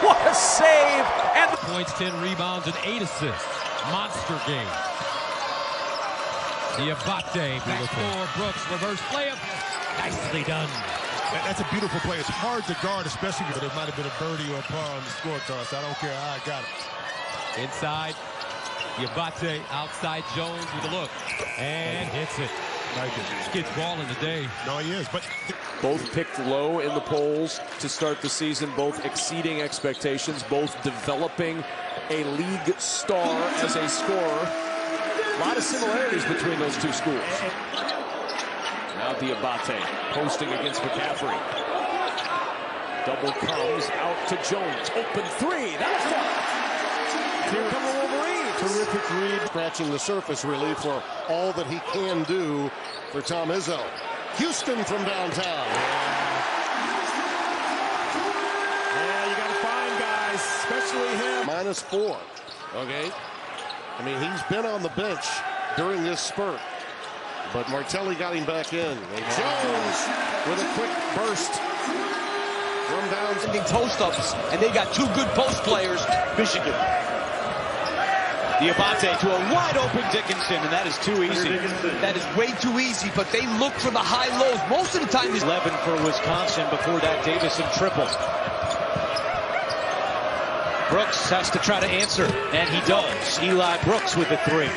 What a save! And points, 10 rebounds, and 8 assists. Monster game. Diabaté, backdoor, Brooks, reverse layup. Nicely done. That's a beautiful play. It's hard to guard, especially if it might have been a birdie or a par on the score toss. I don't care how I got it. Inside, Diabaté, outside Jones with a look. And hits it. This kid's balling today. No, he is. But both picked low in the polls to start the season, both exceeding expectations, both developing a league star as a scorer. A lot of similarities between those two schools. Now Diabaté posting against McCaffrey. Double comes out to Jones. Open 3. That's one. Here come the Wolverines. Terrific read, scratching the surface really for all that he can do for Tom Izzo. Houston from downtown. Yeah, you got to find guys, especially him. -4. Okay. I mean, he's been on the bench during this spurt, but Martelli got him back in. And Jones with a quick burst from down. Post-ups, and they got 2 good post players, Michigan. Diabaté to a wide-open Dickinson, and that is too easy. That is way too easy, but they look for the high lows. Most of the time, 11 for Wisconsin before that Davison triple. Brooks has to try to answer, and he does. Eli Brooks with the 3.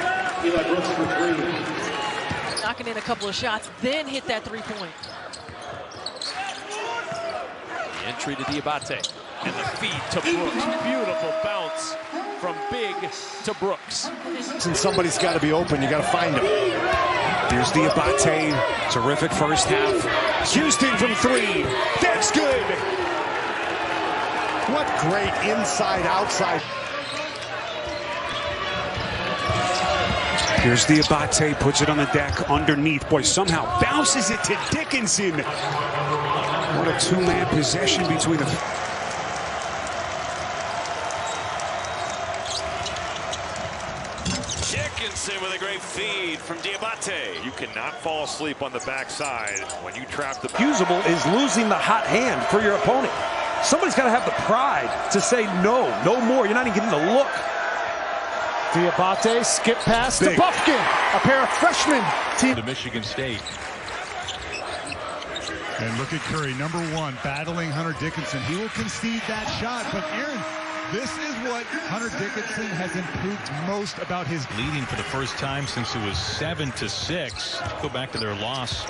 Eli Brooks for 3. Knocking in a couple of shots, then hit that 3-point. the entry to Diabaté. And the feed to Brooks. Beautiful bounce from Big to Brooks. And somebody's got to be open. You got to find him. Here's Diabaté. Terrific first half. Houston from 3. That's good. What great inside-outside. Here's Diabaté. Puts it on the deck underneath. Boy, somehow bounces it to Dickinson. What a two-man possession between the... Dickinson with a great feed from Diabaté. You cannot fall asleep on the backside when you trap the... Excusable is losing the hot hand for your opponent. somebody's got to have the pride to say no more. You're not even getting a look. Diabaté, skip pass to Buffkin. A pair of freshmen. To Michigan State. And look at Curry, number 1, battling Hunter Dickinson. He will concede that shot, but Aaron, this is what Hunter Dickinson has improved most about his Leading for the first time since it was 7-6. Go back to their loss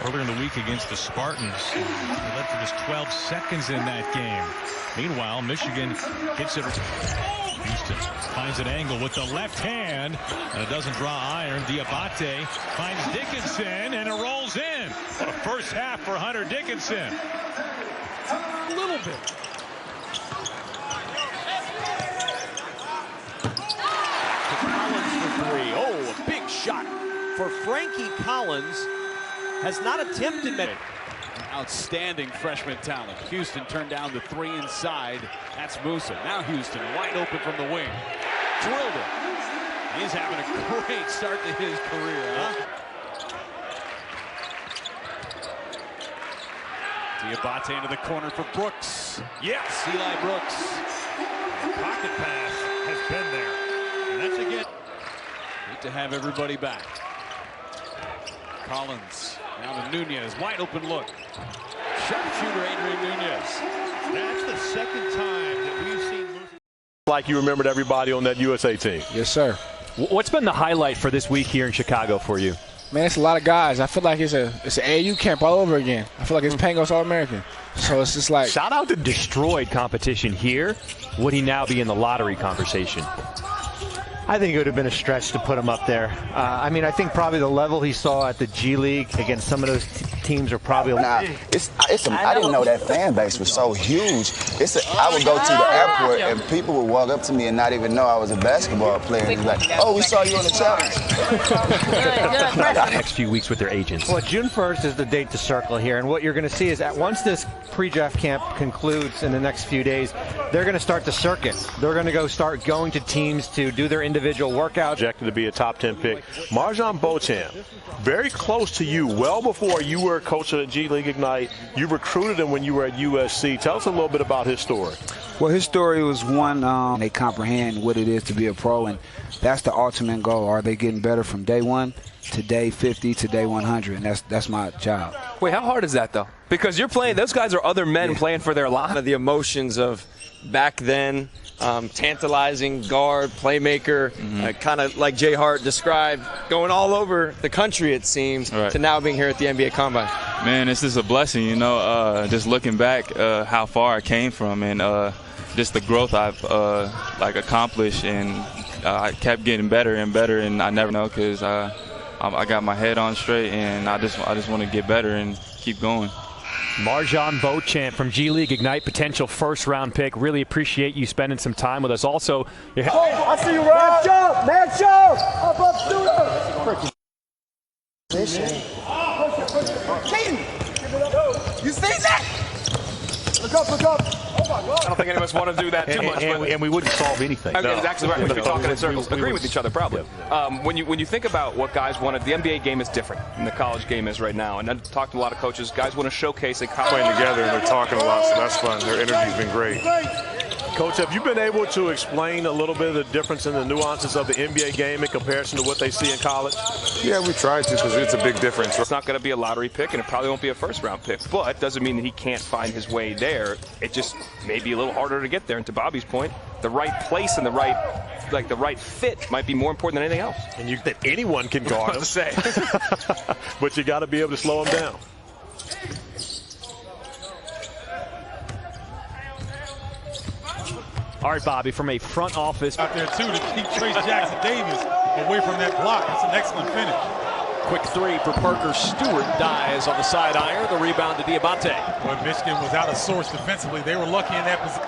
earlier in the week against the Spartans. They led for just 12 seconds in that game. Meanwhile, Michigan gets it. Houston finds an angle with the left hand, and it doesn't draw iron. Diabaté finds Dickinson, and it rolls in. What a first half for Hunter Dickinson. A little bit. Collins for 3. Oh, a big shot for Frankie Collins. Has not attempted it. Outstanding freshman talent. Houston turned down the 3 inside. That's Moussa. Now Houston wide open from the wing. Drilled it. He's having a great start to his career, huh? Diabaté into the corner for Brooks. Yes, Eli Brooks. Pocket pass has been there. And that's again. Need to have everybody back. Collins. Now to Nunez, wide open look. Sharpshooter Adrian Nunez. That's the second time that we've seen Moussa. Like you remembered everybody on that USA team. Yes, sir. What's been the highlight for this week here in Chicago for you? Man, it's a lot of guys. I feel like it's an AAU camp all over again. I feel like it's Pangos All-American. So it's just like... Shout out to destroyed competition here. Would he now be in the lottery conversation? I think it would have been a stretch to put him up there. I mean, I think probably the level he saw at the G League against some of those teams are probably. Nah, I didn't know that fan base was so huge. I would go to the airport and people would walk up to me and not even know I was a basketball player. And be like, "Oh, we saw you on the challenge." Next few weeks with their agents. Well, June 1st is the date to circle here, and what you're going to see is that once this pre-draft camp concludes in the next few days, they're going to start the circuit. They're going to start going to teams to do their individual workouts. Projected to be a top 10 pick. Marjon Beauchamp, very close to you, well before you were a coach of the G League Ignite. You recruited him when you were at USC. Tell us a little bit about his story. Well, his story was one, they comprehend what it is to be a pro, and that's the ultimate goal. Are they getting better from day 1 to day 50 to day 100? And that's my job. Wait, how hard is that, though? Because you're playing, those guys are other men playing for their lives. The emotions of back then, tantalizing guard, playmaker, kind of like Jay Hart described, going all over the country, it seems, to now being here at the NBA Combine. Man, this is a blessing, you know, just looking back how far I came from, and just the growth I've accomplished, and I kept getting better and better, and I never know, because I got my head on straight, and I just want to get better and keep going. Marjon Beauchamp from G League Ignite, potential first-round pick. Really appreciate you spending some time with us. Also, I see you, Rob. Match up. Up, shooter. You see that? Look up. I don't think any of us want to do that too much. And we wouldn't solve anything. That's exactly right. We'd be talking in circles. Agree with each other, probably. When you think about what guys wanted, the NBA game is different than the college game is right now. And I've talked to a lot of coaches. Guys want to showcase a college. Playing together and they're talking a lot, so that's fun. Their energy's been great. Coach, have you been able to explain a little bit of the difference in the nuances of the NBA game in comparison to what they see in college? Yeah, we tried to, because it's a big difference. It's not going to be a lottery pick, and it probably won't be a first-round pick, but doesn't mean that he can't find his way there. It just may be a little harder to get there. And to Bobby's point, the right place and the right fit might be more important than anything else. And that anyone can guard him. But you got to be able to slow him down. all right, Bobby, from a front office. Out there, too, to keep Trace Jackson Davis away from that block. That's an excellent finish. Quick 3 for Parker Stewart. Dies on the side iron. The rebound to Diabaté. When Michigan was out of sorts defensively, they were lucky in that position.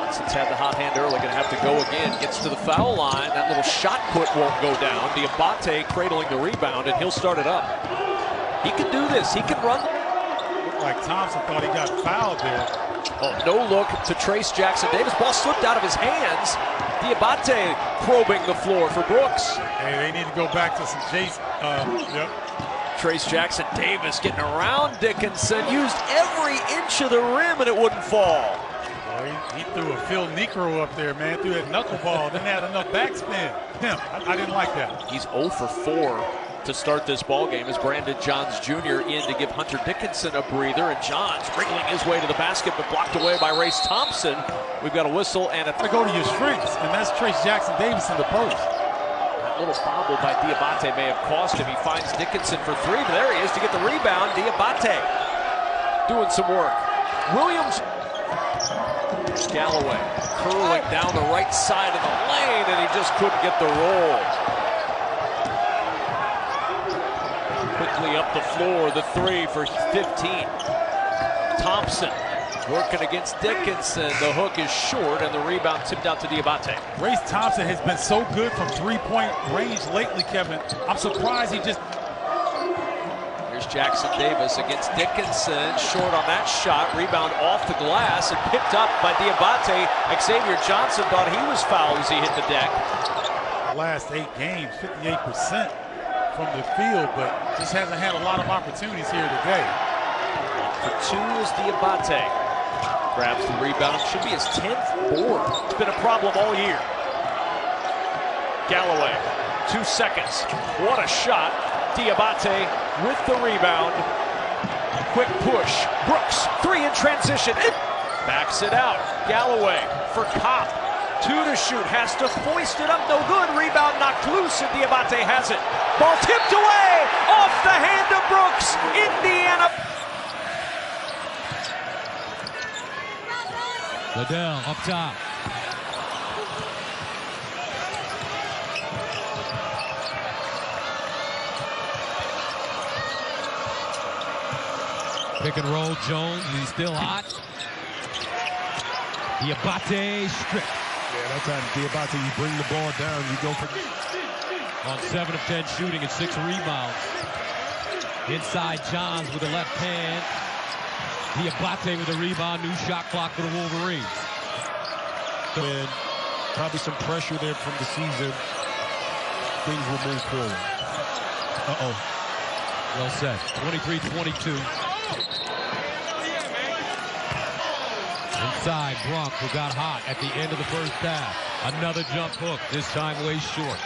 Johnson's had the hot hand early. Going to have to go again. Gets to the foul line. That little shot put won't go down. Diabaté cradling the rebound, and he'll start it up. He can do this. He can run. Looked like Thompson thought he got fouled there. Oh, no look to Trace Jackson Davis. Ball slipped out of his hands. Diabaté probing the floor for Brooks. Hey, they need to go back to some Jason. Trace Jackson Davis getting around Dickinson, used every inch of the rim and it wouldn't fall. He threw a Phil Necro up there, man. Threw that knuckleball, didn't have enough backspin. I didn't like that. He's 0 for 4 to start this ball game as Brandon Johns Jr. in to give Hunter Dickinson a breather, and Johns wriggling his way to the basket but blocked away by Race Thompson. We've got a whistle and a... Go to your strengths, and that's Trace Jackson Davis in the post. That little bobble by Diabaté may have cost him. He finds Dickinson for 3, but there he is to get the rebound. Diabaté doing some work. Williams... Galloway curling down the right side of the lane, and he just couldn't get the roll. Quickly up the floor, the 3 for 15. Thompson working against Dickinson. The hook is short, and the rebound tipped out to Diabaté. Race Thompson has been so good from three-point range lately, Kevin. I'm surprised he just... Here's Jackson Davis against Dickinson, short on that shot, rebound off the glass and picked up by Diabaté. Xavier Johnson thought he was fouled as he hit the deck. Last 8 games, 58% from the field, but just hasn't had a lot of opportunities here today. For 2 is Diabaté. Grabs the rebound, should be his 10th board. It's been a problem all year. Galloway, 2 seconds. What a shot. Diabaté with the rebound. Quick push. Brooks, 3 in transition. Backs it out. Galloway for Kopp. 2 to shoot. Has to foist it up. No good. Rebound knocked loose, and Diabaté has it. Ball tipped away off the hand of Brooks. Indiana. Liddell up top. Pick and roll, Jones, he's still hot. Diabaté stripped. Yeah, that time Diabaté, you bring the ball down, you go for... On 7 of 10 shooting and 6 rebounds. Inside Johns with the left hand. Diabaté with a rebound, new shot clock for the Wolverines. And probably some pressure there from the season. Things will move forward. Uh-oh. Well said. 23-22. Inside, Brunk, who got hot at the end of the first half. Another jump hook, this time way short.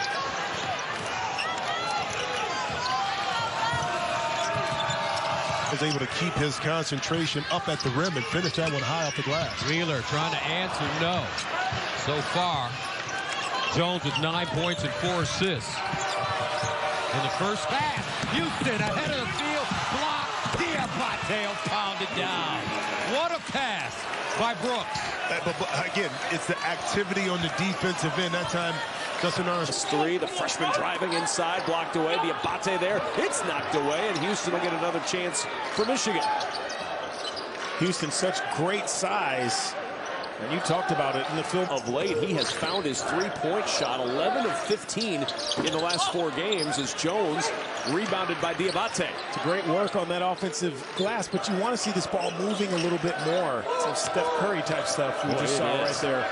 Was able to keep his concentration up at the rim and finish that one high off the glass. Wheeler trying to answer, no. So far, Jones with 9 points and 4 assists. In the first pass, Houston ahead of the field, block, Diabaté pounded down. What a pass by Brooks. But again, it's the activity on the defensive end. That time, Justin Arns. 3, the freshman driving inside, blocked away. Diabaté there, it's knocked away, and Houston will get another chance for Michigan. Houston, such great size. And you talked about it in the film. Of late, he has found his 3-point shot, 11 of 15 in the last 4 games as Jones rebounded by Diabaté. It's a great work on that offensive glass, but you want to see this ball moving a little bit more. Some Steph Curry type stuff we just saw right there.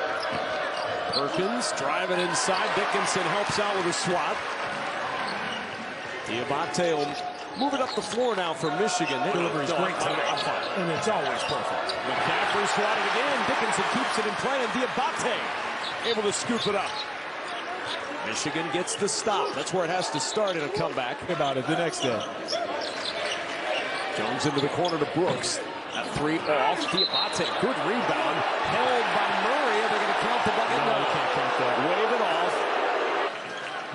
Perkins driving inside. Dickinson helps out with a swat. Diabaté will move it up the floor now for Michigan. They delivers great time, and it's always perfect. McCaffrey swatted again. Dickinson keeps it in play, and Diabaté able to scoop it up. Michigan gets the stop. That's where it has to start in a comeback. About it the next day. Jones into the corner to Brooks. That 3 off. Diabaté, good rebound. Held by Murray. Are they going to count the bucket? No, you can't count that. Wave it off.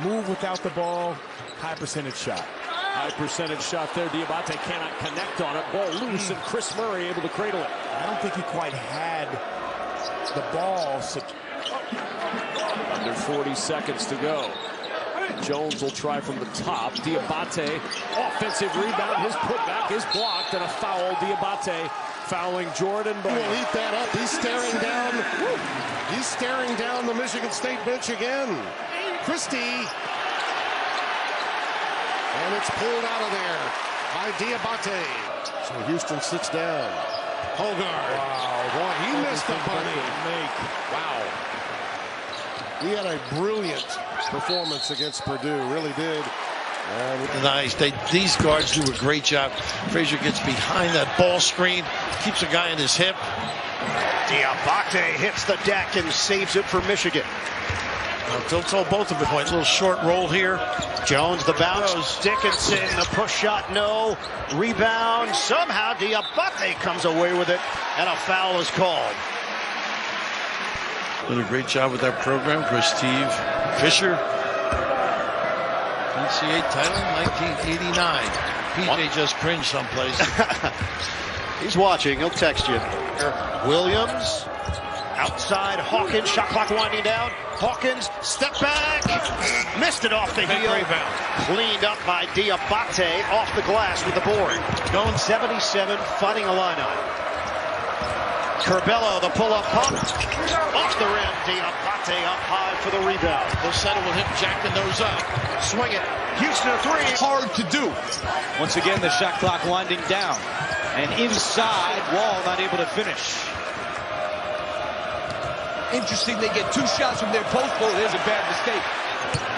Move without the ball. High percentage shot. High percentage shot there. Diabaté cannot connect on it. Ball loose, and Chris Murray able to cradle it. I don't think he quite had the ball. Under 40 seconds to go. Jones will try from the top. Diabaté, offensive rebound. His putback is blocked, and a foul. Diabaté fouling Jordan. He will eat that up. He's staring down. He's staring down the Michigan State bench again. Christie. And it's pulled out of there by Diabaté. So Houston sits down. Hogarth. Wow, boy, he missed the bunny. Wow. He had a brilliant performance against Purdue, really did. Nice. These guards do a great job. Frazier gets behind that ball screen, keeps a guy in his hip. Diabaté hits the deck and saves it for Michigan. Don't tell both of them. A little short roll here. Jones the bounce. Dickinson the push shot, no. Rebound. Somehow Diabaté comes away with it, and a foul is called. Did a great job with that program for Steve Fisher. NCAA title 1989. PJ just cringed someplace. He's watching. He'll text you. Williams outside. Hawkins. Shot clock winding down. Hawkins step back. Missed it off the heel. Rebound. Cleaned up by Diabaté off the glass with the board. Going 77, fighting Illini. Curbelo, the pull-up pump. Off the rim. Diabaté up high for the rebound. They'll settle with him jacking those up. Swing it. Houston a three. Hard to do. Once again, the shot clock winding down. And inside, Wall not able to finish. Interesting, they get two shots from their post. Oh, there's a bad mistake.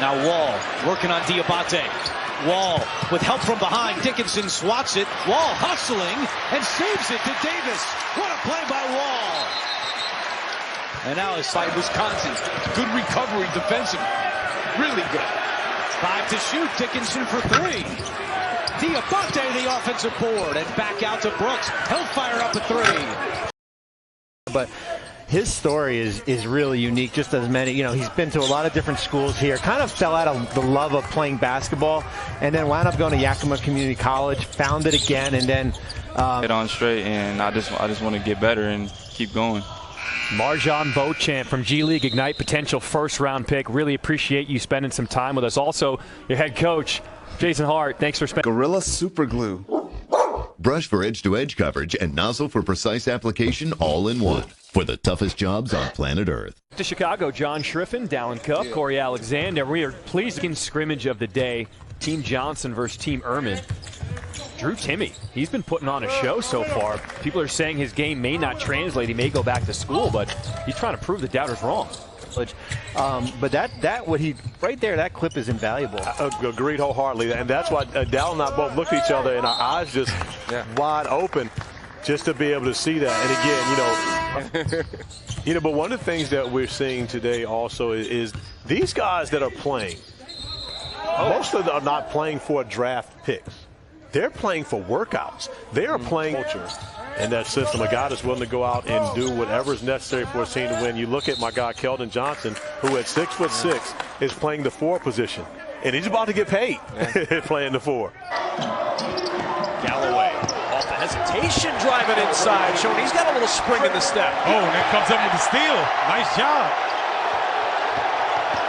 Now Wall working on Diabaté. Wall with help from behind. Dickinson swats it. Wall hustling and saves it to Davis. What a play by Wall. And now it's by Wisconsin. Good recovery defensively. Really good. 5 to shoot. Dickinson for 3. Diabaté the offensive board and back out to Brooks. He'll fire up a 3. But his story is really unique, just as many, he's been to a lot of different schools here, kind of fell out of the love of playing basketball, and then wound up going to Yakima Community College, found it again, and then get on straight, and I just want to get better and keep going. Marjan Beauchamp from G League Ignite, potential first-round pick. Really appreciate you spending some time with us. Also, your head coach, Jason Hart, thanks for spending. Gorilla Super Glue. Brush for edge-to-edge coverage and nozzle for precise application all in one. For the toughest jobs on planet Earth. To Chicago, John Schriffen, Dallin Cup, Corey Alexander. We are pleased in scrimmage of the day. Team Johnson versus Team Ehrman. Drew Timme, he's been putting on a show so far. People are saying his game may not translate. He may go back to school, but he's trying to prove the doubters wrong. But right there, that clip is invaluable. Agreed wholeheartedly, and that's why Dal and I both looked at each other and our eyes just wide open, just to be able to see that. And again, but one of the things that we're seeing today also is these guys that are playing. Most of them are not playing for draft picks. They're playing for workouts. They are playing culture in that system. A guy that's willing to go out and do whatever is necessary for a team to win. You look at my guy, Keldon Johnson, who at 6'6" is playing the 4 position. And he's about to get paid playing the 4. Galloway off the hesitation, driving inside, showing he's got a little spring in the step. Oh, and that comes up with the steal. Nice job.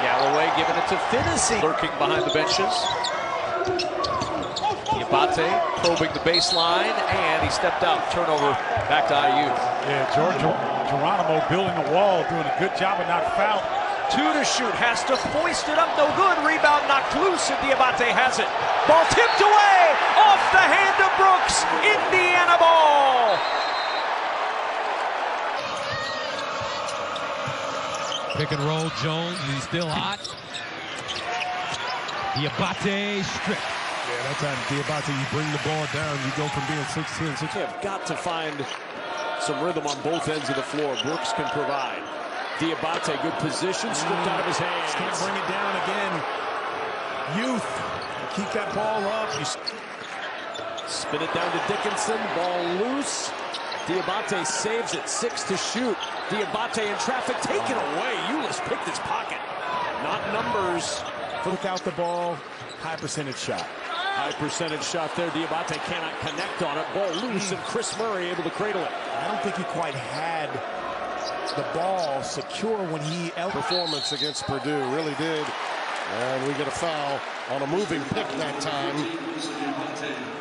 Galloway giving it to Finney, lurking behind the benches. Diabaté probing the baseline, and he stepped out. Turnover back to IU. Yeah, Geronimo building a wall, doing a good job of not fouling. 2 to shoot, has to foist it up, no good. Rebound knocked loose, and Diabaté has it. Ball tipped away, off the hand of Brooks. Indiana ball. Pick and roll, Jones, he's still hot. Diabaté stripped. Yeah, that time Diabaté, you bring the ball down, you go from being 6'10", 6'10". They have got to find some rhythm on both ends of the floor. Brooks can provide. Diabaté, good position, stripped out of his hands. Can't bring it down again. Youth, keep that ball up. Spin it down to Dickinson, ball loose. Diabaté saves it, 6 to shoot. Diabaté in traffic, taken away. Ulis picked his pocket. Not numbers. Look out the ball, high percentage shot. High percentage shot there. Diabaté cannot connect on it. Ball loose, and Chris Murray able to cradle it. I don't think he quite had the ball secure when he performance against Purdue, really did. And we get a foul on a moving pick that time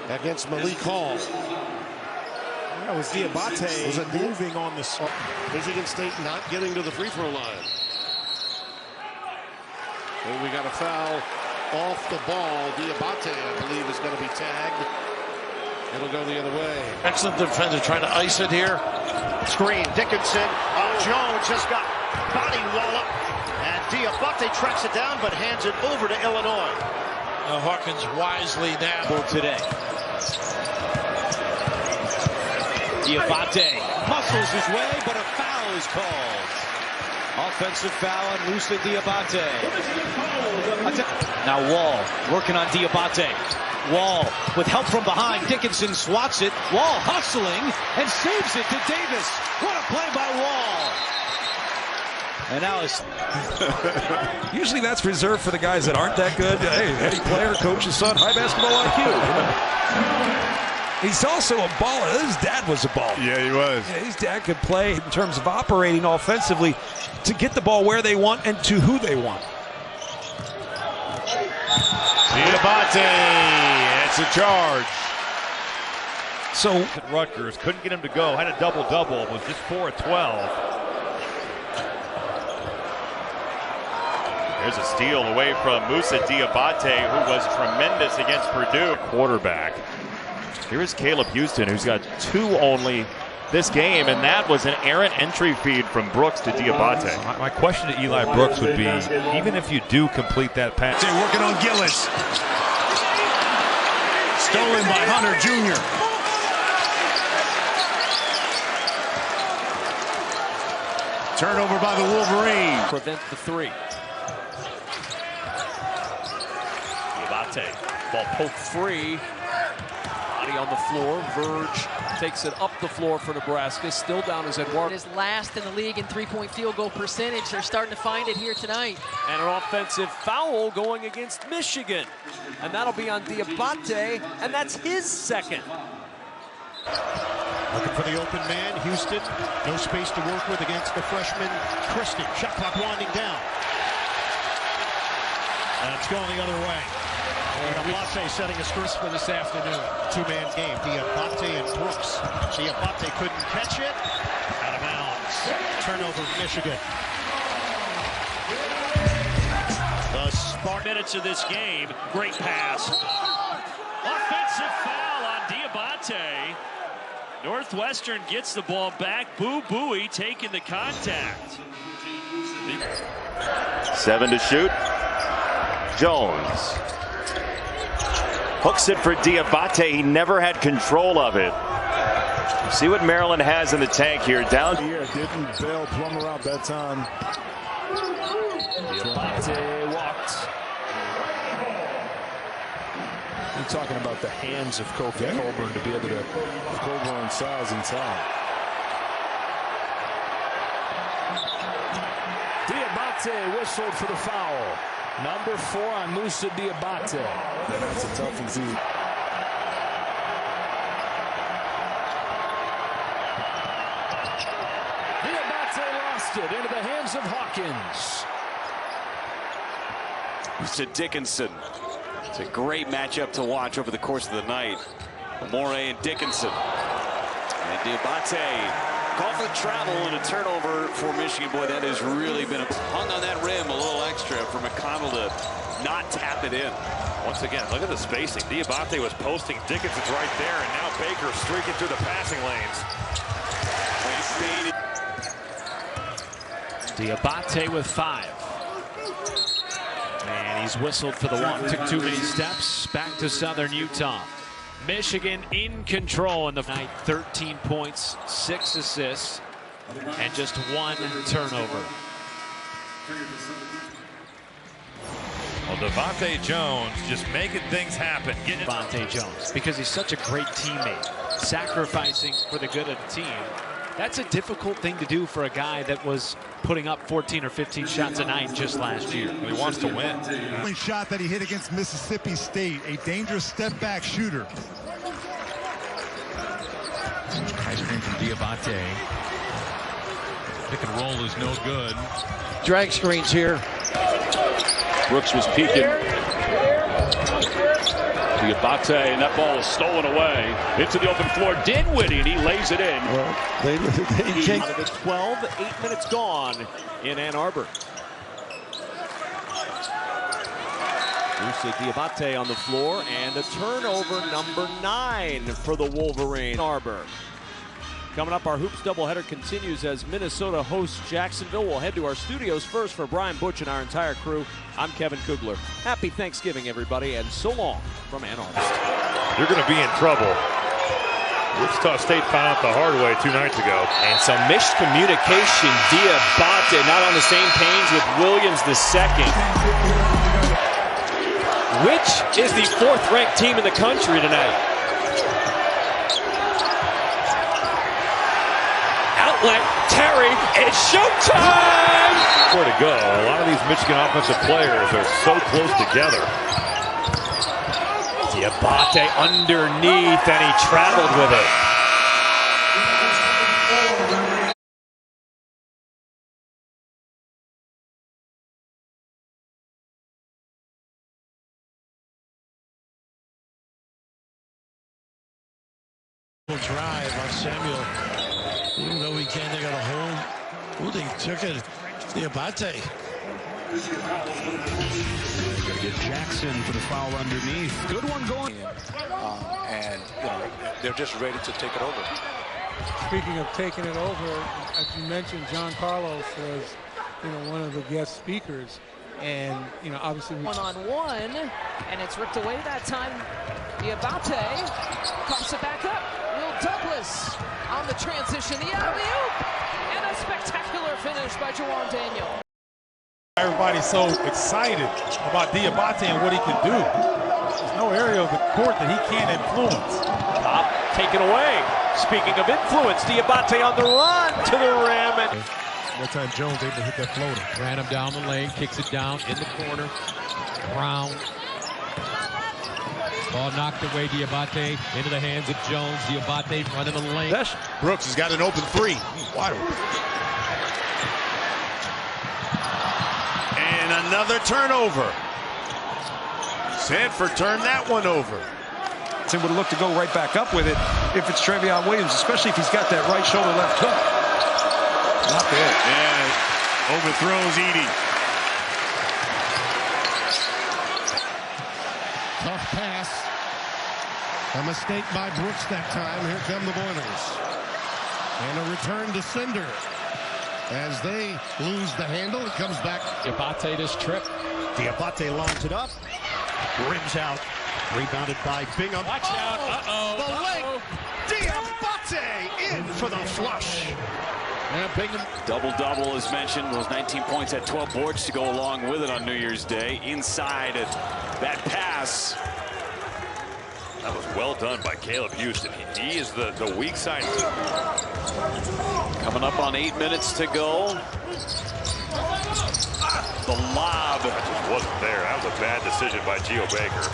against Malik Hall. That was Diabaté moving on the spot. Michigan State not getting to the free throw line. And we got a foul off the ball. Diabaté, I believe, is going to be tagged. It'll go the other way. Excellent defender trying to ice it here. Screen, Dickinson. Jones just got body wallop. And Diabaté tracks it down, but hands it over to Illinois. Hawkins wisely now. Today. Diabaté muscles his way, but a foul is called. Offensive foul on Moussa Diabaté. Now Wall working on Diabaté. Wall with help from behind. Dickinson swats it. Wall hustling and saves it to Davis. What a play by Wall. And now it's usually that's reserved for the guys that aren't that good. Hey, any player, coach's son, high basketball IQ. He's also a baller. His dad was a baller. Yeah, he was. Yeah, his dad could play in terms of operating offensively to get the ball where they want and to who they want. Diabaté, it's a charge. So Rutgers couldn't get him to go. Had a double-double. Was just 4 of 12. There's a steal away from Moussa Diabaté, who was tremendous against Purdue. Quarterback. Here is Caleb Houston, who's got 2 only this game, and that was an errant entry feed from Brooks to Diabaté. My question to Eli Brooks would be, even if you do complete that pass. They're working on Gillis. Stolen by Hunter Jr. Turnover by the Wolverine. Prevent the 3. Diabaté, ball poked free. Body on the floor. Verge takes it up the floor for Nebraska. Still down as Eduardo. Is last in the league in three-point field goal percentage. They're starting to find it here tonight. And an offensive foul going against Michigan. And that'll be on Diabaté, and that's his second. Looking for the open man, Houston. No space to work with against the freshman, Christie. Shot clock winding down. And it's going the other way. Diabaté setting a script for this afternoon. Two-man game. Diabaté and Brooks. Diabaté couldn't catch it. Out of bounds. Turnover, Michigan. The spark minutes of this game. Great pass. Offensive foul on Diabaté. Northwestern gets the ball back. Boo Buie taking the contact. 7 to shoot. Jones hooks it for Diabaté. He never had control of it. See what Maryland has in the tank here. Down. Yeah, didn't bail Plummer out that time. Diabaté walked. You're talking about the hands of Kofi Coburn to be able to Coburn size inside. Diabaté whistled for the foul. Number 4 on Moussa Diabaté. Yeah, that's a tough and easy. Diabaté lost it into the hands of Hawkins. To Dickinson. It's a great matchup to watch over the course of the night. Morey and Dickinson. And Diabaté call for the travel and a turnover for Michigan. Boy, that has really been hung on that rim a little extra for McConnell to not tap it in. Once again, look at the spacing. Diabaté was posting. Dickinson's right there, and now Baker streaking through the passing lanes. Diabaté with 5. And he's whistled for the one. Took too many steps. Back to Southern Utah. Michigan in control in the night. 13 points, 6 assists, and just 1 turnover. Well, Diabaté Jones just making things happen. Diabaté Jones, because he's such a great teammate, sacrificing for the good of the team. That's a difficult thing to do for a guy that was putting up 14 or 15 shots a night just last year. He wants to win. The shot that he hit against Mississippi State, a dangerous step-back shooter. Nice screen from Diabaté. Pick and roll is no good. Drag screens here. Brooks was peeking. Diabaté, and that ball is stolen away. Into the open floor. Dinwiddie, and he lays it in. Well, they out of the 12, 8 minutes gone in Ann Arbor. Moussa Diabaté on the floor, and a turnover, number 9 for the Wolverine. Arbor. Coming up, our Hoops doubleheader continues as Minnesota hosts Jacksonville. We'll head to our studios first. For Brian Butch and our entire crew, I'm Kevin Kugler. Happy Thanksgiving, everybody, and so long from Ann Arbor. You're going to be in trouble. Wichita State found out the hard way 2 nights ago. And some missed communication. Diabaté not on the same page with Williams II. Which is the 4th-ranked team in the country tonight? Outlet, Terry, it's showtime! Where to go. A lot of these Michigan offensive players are so close together. Diabaté underneath, and he traveled with it. Drive on Samuel. Even though he can't, they got a hold. Ooh, they took it. Diabaté. They're going to get Jackson for the foul underneath. Good one going. And they're just ready to take it over. Speaking of taking it over, as you mentioned, John Carlos was, one of the guest speakers, and obviously one-on-one, and it's ripped away that time. Diabaté pops it back up. Will Douglas on the transition, the alley-oop, and a spectacular finish by Jawan Daniel. Everybody's so excited about Diabaté and what he can do. There's no area of the court that he can't influence. Top taken away. Speaking of influence, Diabaté on the run to the rim. And that time Jones able to hit that floater. Ran him down the lane, kicks it down in the corner. Brown. Ball knocked away, Diabaté into the hands of Jones. Diabaté running the lane. Brooks has got an open 3. Wide open. And another turnover. Sanford turned that one over. And would look to go right back up with it if it's Trevion Williams, especially if he's got that right shoulder left hook. Not bad. Yeah, overthrows Edey. Tough pass. A mistake by Brooks that time. Here come the Boilers. And a return to Cinder. As they lose the handle, it comes back. Diabaté this trip. Diabaté lines it up. Rims out. Rebounded by Bingham. Watch out. Uh-oh. The leg. Diabaté in for the flush. Yeah, Bingham. Double-double as mentioned. Those 19 points at 12 boards to go along with it on New Year's Day. Inside it. That pass. That was well done by Caleb Houston. He is the weak side. Coming up on 8 minutes to go. The lob. That just wasn't there. That was a bad decision by Geo Baker.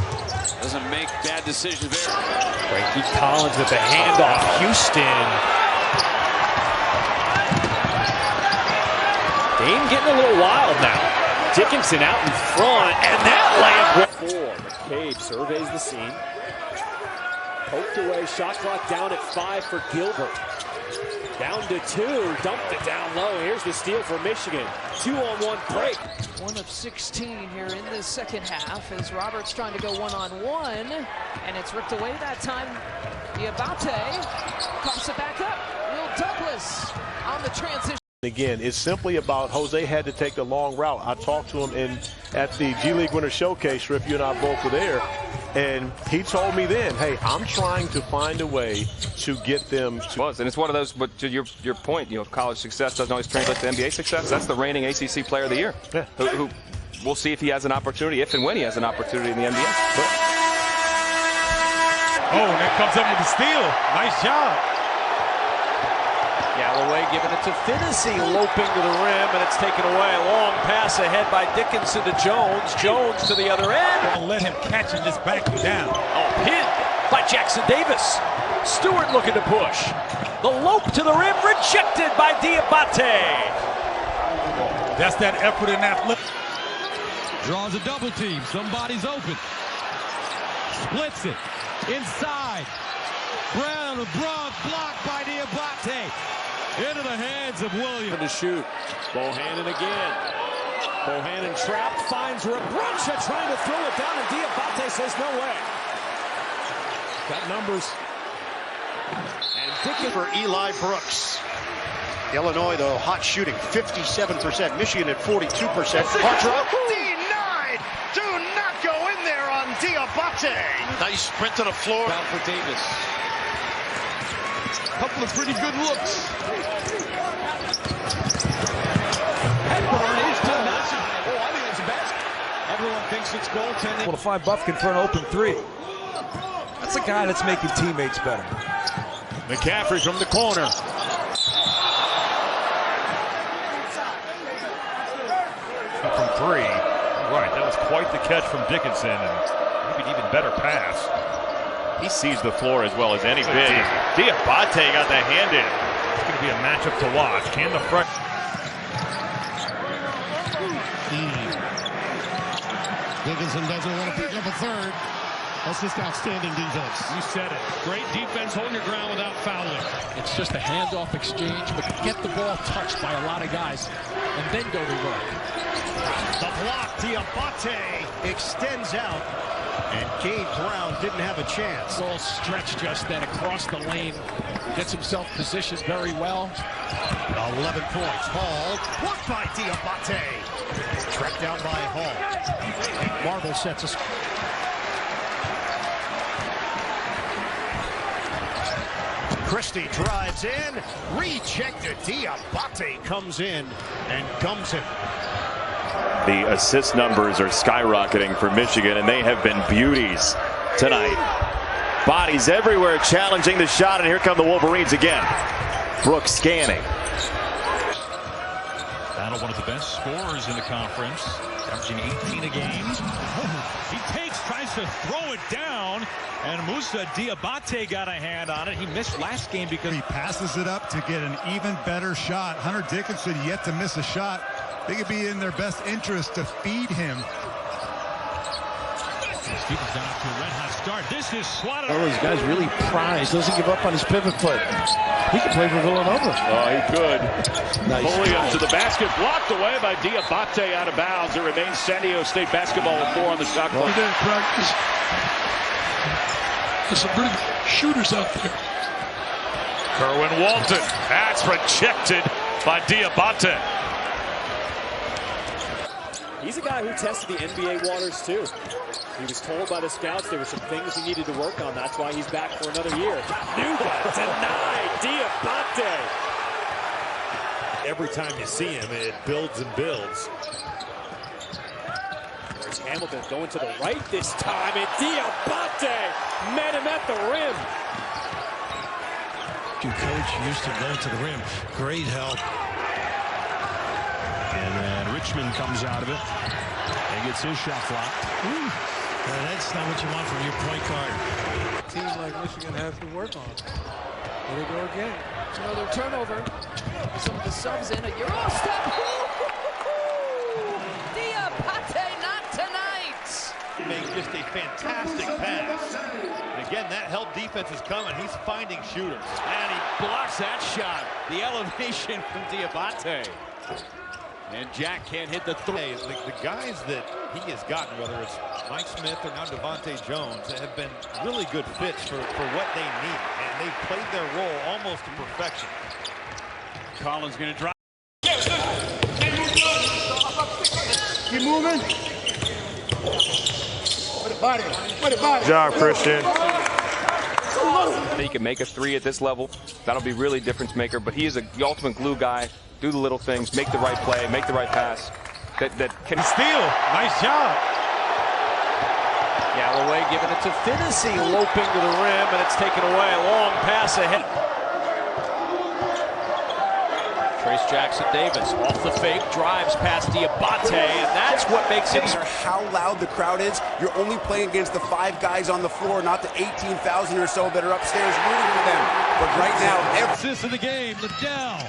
Doesn't make bad decisions there. Frankie Collins with the handoff. Houston. Game getting a little wild now. Dickinson out in front, and that layup. 4. McCabe surveys the scene. Poked away, shot clock down at 5 for Gilbert. Down to 2, dumped it down low. Here's the steal for Michigan. 2-on-1 break. 1 of 16 here in the second half as Roberts trying to go one-on-one, and it's ripped away that time. Diabaté pops it back up. Will Douglas on the transition. Again, it's simply about Jose had to take the long route. I talked to him at the G League Winter Showcase. Riff, you and I both were there. And he told me then, hey, I'm trying to find a way to get them to. And it's one of those, but to your point, college success doesn't always translate to NBA success. That's the reigning ACC Player of the Year. Yeah. Who we'll see if he has an opportunity, if and when he has an opportunity in the NBA. Oh, and that comes up with the steal. Nice job. Galloway giving it to Finney, loping to the rim, and it's taken away. A long pass ahead by Dickinson to Jones. Jones to the other end. And let him catch and just back him down. Oh, pinned by Jackson Davis. Stewart looking to push. The lope to the rim, rejected by Diabaté. That's that effort in that look. Draws a double team. Somebody's open. Splits it. Inside. Brown, blocked by Diabaté. Into the hands of Williams. To shoot. Bohannon again. Bohannon trapped, finds Rebrusha trying to throw it down, and Diabaté says no way. Got numbers. And For Eli Brooks. Illinois, though, hot shooting, 57%. Michigan at 42%. Hard drop. Denied! Do not go in there on Diabaté. Nice sprint to the floor. Down for Davis. Couple of pretty good looks. Hepburn is denied. Oh, I think it's a basket. Everyone thinks it's goaltending. Able to find Buffkin for an open three. That's a guy that's making teammates better. McCaffrey from the corner. From three. Right, that was quite the catch from Dickinson, and maybe an even better pass. He sees the floor as well as any big. Diabaté got the hand in. It's going to be a matchup to watch. Can the front? Dickinson doesn't want to pick up a third. That's just outstanding defense. You said it. Great defense, holding your ground without fouling. It's just a handoff exchange, but get the ball touched by a lot of guys and then go to work. The block, Diabaté extends out, and Gabe Brown didn't have a chance. All stretched just then across the lane. Gets himself positioned very well. 11 points. Hall, blocked by Diabaté. Tracked down by Hall. Marble sets a... Christie drives in, rejected. Diabaté comes in and gums him. The assist numbers are skyrocketing for Michigan, and they have been beauties tonight. Bodies everywhere challenging the shot, and here come the Wolverines again. Brooks scanning. Battle, one of the best scorers in the conference, averaging 18 a game. He tries to throw it down, and Moussa Diabaté got a hand on it. He missed last game because he passes it up to get an even better shot. Hunter Dickinson yet to miss a shot. They could be in their best interest to feed him. Stevens got off to a red-hot start. This is swatted. Oh, these guys really prize. Doesn't give up on his pivot foot. He can play for Villanova. Oh, he could. Nice. Pulling up to the basket, blocked away by Diabaté out of bounds. It remains San Diego State basketball with 4 on the shot clock. Well, practice. There's some pretty good shooters out there. Kerwin Walton. That's rejected by Diabaté. He's a guy who tested the NBA waters, too. He was told by the scouts there were some things he needed to work on. That's why he's back for another year. Nuga denied. Diabaté. Every time you see him, it builds and builds. There's Hamilton going to the right this time, and Diabaté met him at the rim. Coach Houston going to the rim. Great help. And Richmond comes out of it and gets his shot blocked. That's not what you want from your point guard. Teams like Michigan have to work on. Here they go again. Another turnover. Some of the subs in. A Euro step. Diabaté, not tonight. Made just a fantastic pass. And again, that help defense is coming. He's finding shooters. And he blocks that shot. The elevation from Diabaté. And Jack can't hit the three. The guys that he has gotten, whether it's Mike Smith or now Devontae Jones, have been really good fits for what they need. And they've played their role almost to perfection. Collins going to drive. Keep moving. With the body. With the body. Good job, Christian. He can make a three at this level. That'll be really difference maker, but he is the ultimate glue guy. Do the little things, make the right play, make the right pass. That can steal. Nice job. Galloway giving it to Finney, loping to the rim, and it's taken away. A long pass ahead. Trace Jackson-Davis off the fake, drives past Diabaté, and that's what makes it. How loud the crowd is. You're only playing against the 5 guys on the floor, not the 18,000 or so that are upstairs rooting for them. But right now, assist of the game, Liddell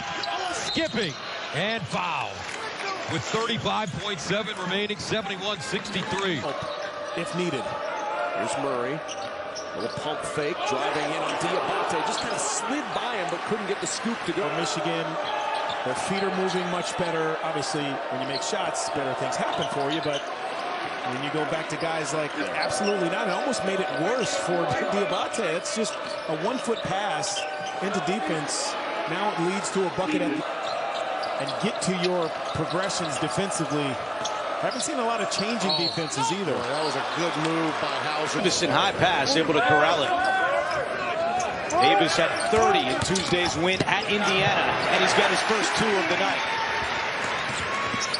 skipping and foul with 35.7 remaining, 71-63. If needed. Here's Murray. A little pump fake, driving in on Diabaté. Just kind of slid by him, but couldn't get the scoop to go. Michigan, their feet are moving much better. Obviously, when you make shots, better things happen for you, but When you go back to guys like, absolutely not. It almost made it worse for Diabaté. It's just a 1-foot pass into defense. Now it leads to a bucket and get to your progressions defensively. Haven't seen a lot of changing defenses either. That was a good move by Hauser. Anderson high pass, able to corral it. Davis had 30 in Tuesday's win at Indiana, and he's got his first 2 of the night.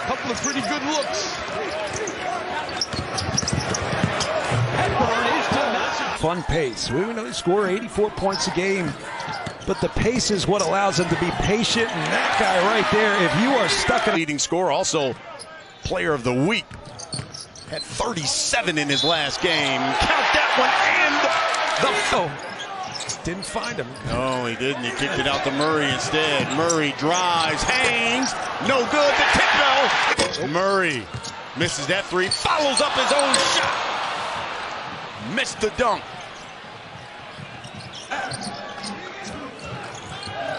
Couple of pretty good looks. Fun pace. We know they score 84 points a game, but the pace is what allows them to be patient. And that guy right there, if you are stuck in leading scorer, also player of the week, had 37 in his last game. Count that one, and didn't find him. No, he didn't. He kicked it out to Murray instead. Murray drives, hangs, no good. The tip bell. Murray misses that 3, follows up his own shot. Missed the dunk.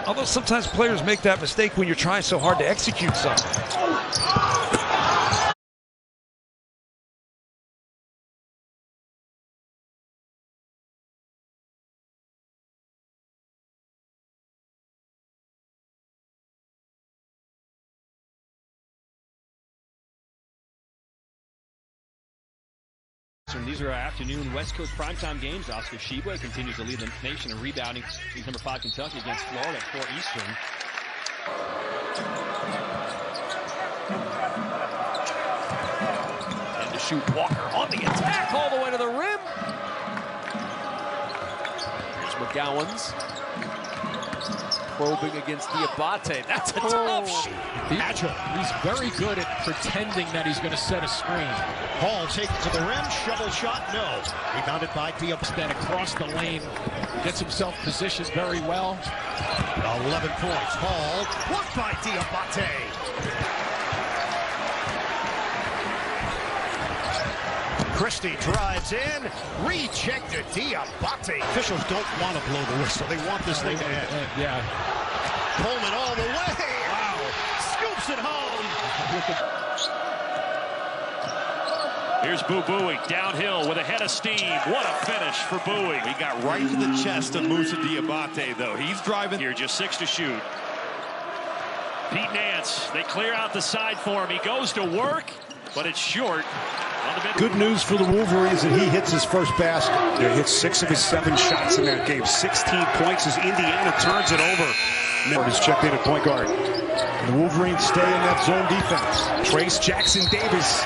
Although sometimes players make that mistake when you're trying so hard to execute something. These are our afternoon West Coast primetime games. Oscar Sheba continues to lead the nation in rebounding. He's number 5 Kentucky against Florida at 4 Eastern. And to shoot Walker on the attack all the way to the rim. Here's McGowan's. Probing against Diabaté. That's a tough shot. He's very good at pretending that he's going to set a screen. Hall takes it to the rim. Shovel shot, no. Rebounded by Diabaté across the lane. Gets himself positioned very well. 11 points. Hall blocked by Diabaté. Christie drives in, rejected Diabaté. Officials don't want to blow the whistle. They want this thing to end. Yeah. Coleman all the way. Wow. Scoops it home. Here's Bowie downhill with a head of steam. What a finish for Bowie. He got right to the chest of Moussa Diabaté, though. He's driving here, just 6 to shoot. Pete Nance, they clear out the side for him. He goes to work, but it's short. Good news for the Wolverines that he hits his first basket. He hits 6 of his 7 shots in that game. 16 points as Indiana turns it over. Miller is checked in at point guard. And the Wolverines stay in that zone defense. Trace Jackson Davis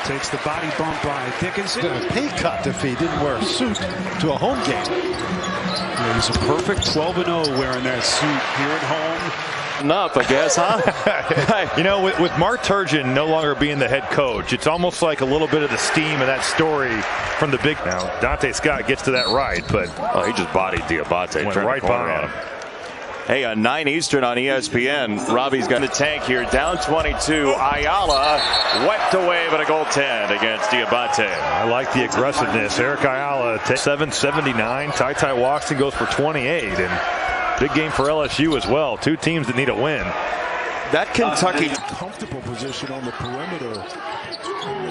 takes the body bump by Dickinson. A pay cut if he didn't wear a suit to a home game. Yeah, he's a perfect 12-0 wearing that suit here at home. Enough, I guess, huh? You know, with Mark Turgeon no longer being the head coach, it's almost like a little bit of the steam of that story from the big. Now, Dante Scott gets to that right, but he just bodied Diabaté. Went right by him. Hey, 9 Eastern on ESPN. Robbie's got the tank here, down 22. Ayala wiped away, but a goaltend against Diabaté. I like the aggressiveness. Eric Ayala takes 779. Ty Watson goes for 28, and big game for LSU as well. 2 teams that need a win. That Kentucky comfortable position on the perimeter.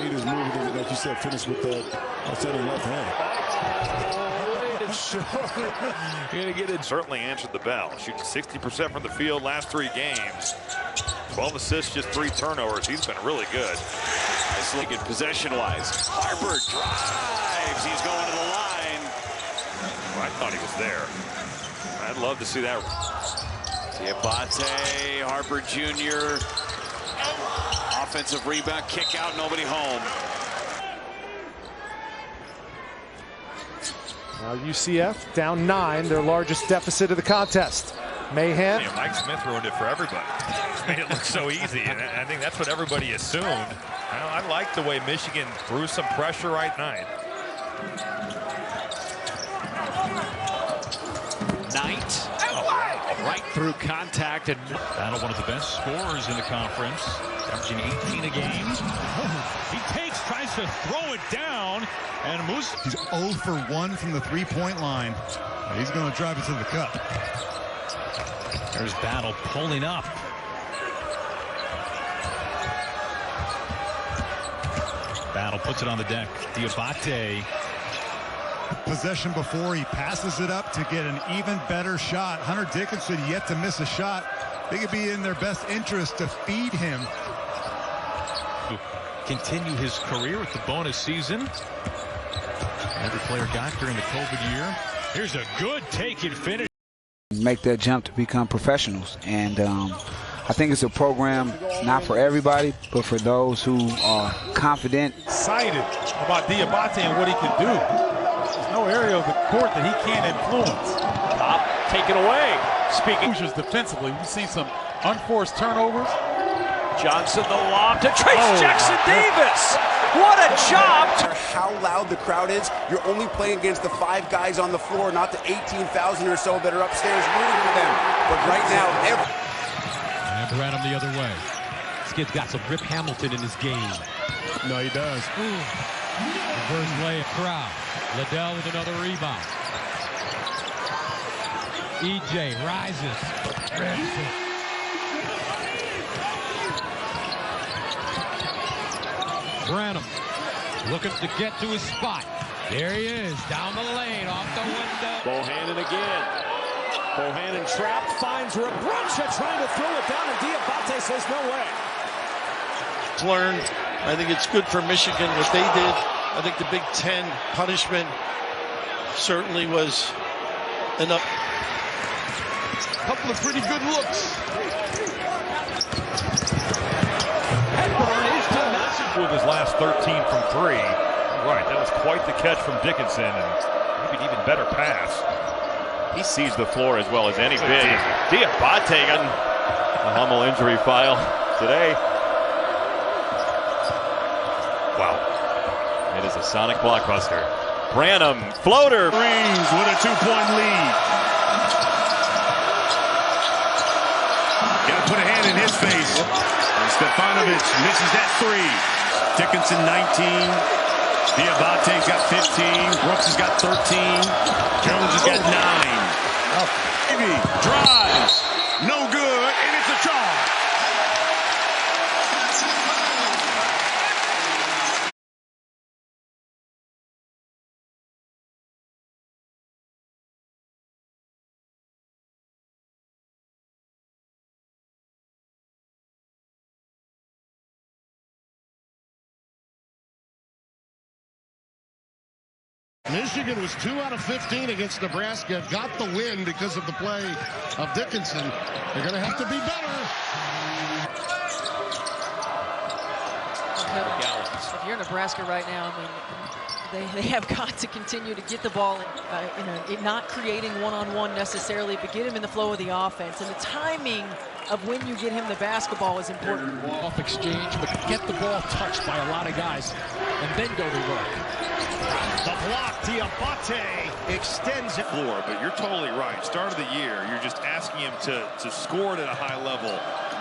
He just moved it, like you said, finished with the outstanding left hand. You're gonna get it. Certainly answered the bell. Shooting 60% from the field last 3 games. 12 assists, just 3 turnovers. He's been really good. Nice look at possession-wise. Harper drives. He's going to the line. Well, I thought he was there. I'd love to see that. Diabaté, Harper Jr. Offensive rebound, kick out, nobody home. Now UCF down 9, their largest deficit of the contest. Mahan. Yeah, Mike Smith ruined it for everybody. Made it look so easy, and I think that's what everybody assumed. I like the way Michigan threw some pressure right night. Knight. Right through contact, and Battle, one of the best scorers in the conference, averaging 18 a game. He tries to throw it down, and Moussa. He's 0 for 1 from the 3-point line. He's going to drive it to the cup. There's Battle pulling up. Battle puts it on the deck. Diabaté. Possession before, he passes it up to get an even better shot. Hunter Dickinson yet to miss a shot. They could be in their best interest to feed him. Continue his career with the bonus season. Every player got during the COVID year. Here's a good take and finish. Make that jump to become professionals. And I think it's a program not for everybody, but for those who are confident. Excited about Diabaté and what he can do. There's no area of the court that he can't influence. Top taken away. Speaking defensively, we see some unforced turnovers. Johnson the lob to Trace Jackson Davis. What a job! How loud the crowd is, you're only playing against the 5 guys on the floor, not the 18,000 or so that are upstairs rooting for them. But right now, and Branham the other way. This kid's got some Rip Hamilton in his game. No, he does. Reverse play, crowd. Liddell with another rebound. EJ rises. Branham looking to get to his spot. There he is, down the lane, off the window. Bohannon again. Bohannon trapped, finds Rebruncha trying to throw it down, and Diabaté says no way. Learned. I think it's good for Michigan what they did. I think the Big Ten punishment certainly was enough. Couple of pretty good looks. With his last 13 from 3. Right, that was quite the catch from Dickinson, and maybe an even better pass. He sees the floor as well as any big. Diabaté got a Hummel injury file today. Wow. It is a sonic blockbuster. Branham, floater. Rings with a 2-point lead. Got to put a hand in his face. Stefanovic misses that 3. Dickinson 19. Diabaté's got 15. Brooks has got 13. Jones has got 9. Drives. No good. And it's a charge. Michigan was 2 out of 15 against Nebraska. Got the win because of the play of Dickinson. They're going to have to be better. If you're Nebraska right now, I mean, they have got to continue to get the ball, not creating one-on-one necessarily, but get him in the flow of the offense. And the timing of when you get him the basketball is important. Off exchange, but get the ball touched by a lot of guys, and then go to work. The block, Diabaté extends it. Floor, but you're totally right. Start of the year, you're just asking him to score it at a high level.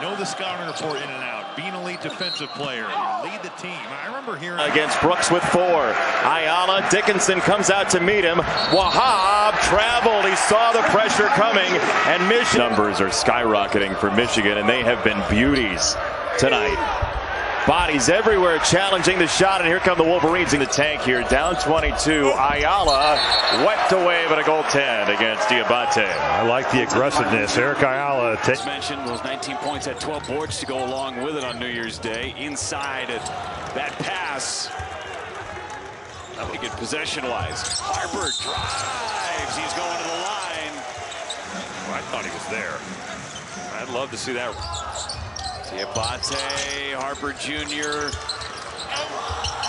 Know the scouting report in and out. Be an elite defensive player. Lead the team. I remember hearing against Brooks with 4. Ayala, Dickinson comes out to meet him. Wahab traveled. He saw the pressure coming, and Michigan numbers are skyrocketing for Michigan, and they have been beauties tonight. Bodies everywhere challenging the shot, and here come the Wolverines in the tank here. Down 22. Ayala wiped away, but a goaltend against Diabaté. I like the aggressiveness. Eric Ayala mentioned those 19 points, had 12 boards to go along with it on New Year's Day. Inside it, that pass. That would be good possession-wise. Harper drives. He's going to the line. I thought he was there. I'd love to see that. Diabaté, Harper Jr.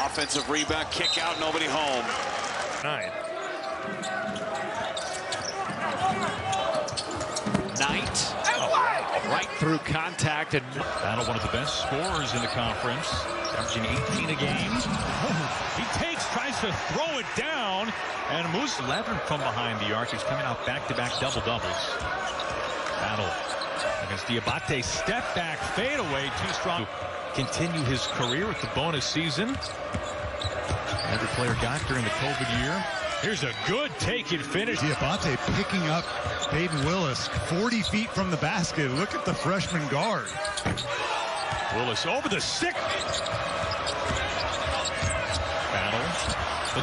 Offensive rebound, kick out, nobody home. 9. Knight, right through contact, and Battle, one of the best scorers in the conference, averaging 18 a game. He tries to throw it down, and Moussa 11 from behind the arc. He's coming out back-to-back double-doubles. Battle against Diabaté, step back, fade away, too strong. Continue his career with the bonus season. Every player got during the COVID year. Here's a good take and finish. Diabaté picking up Baden Willis 40 feet from the basket. Look at the freshman guard. Willis over the stick.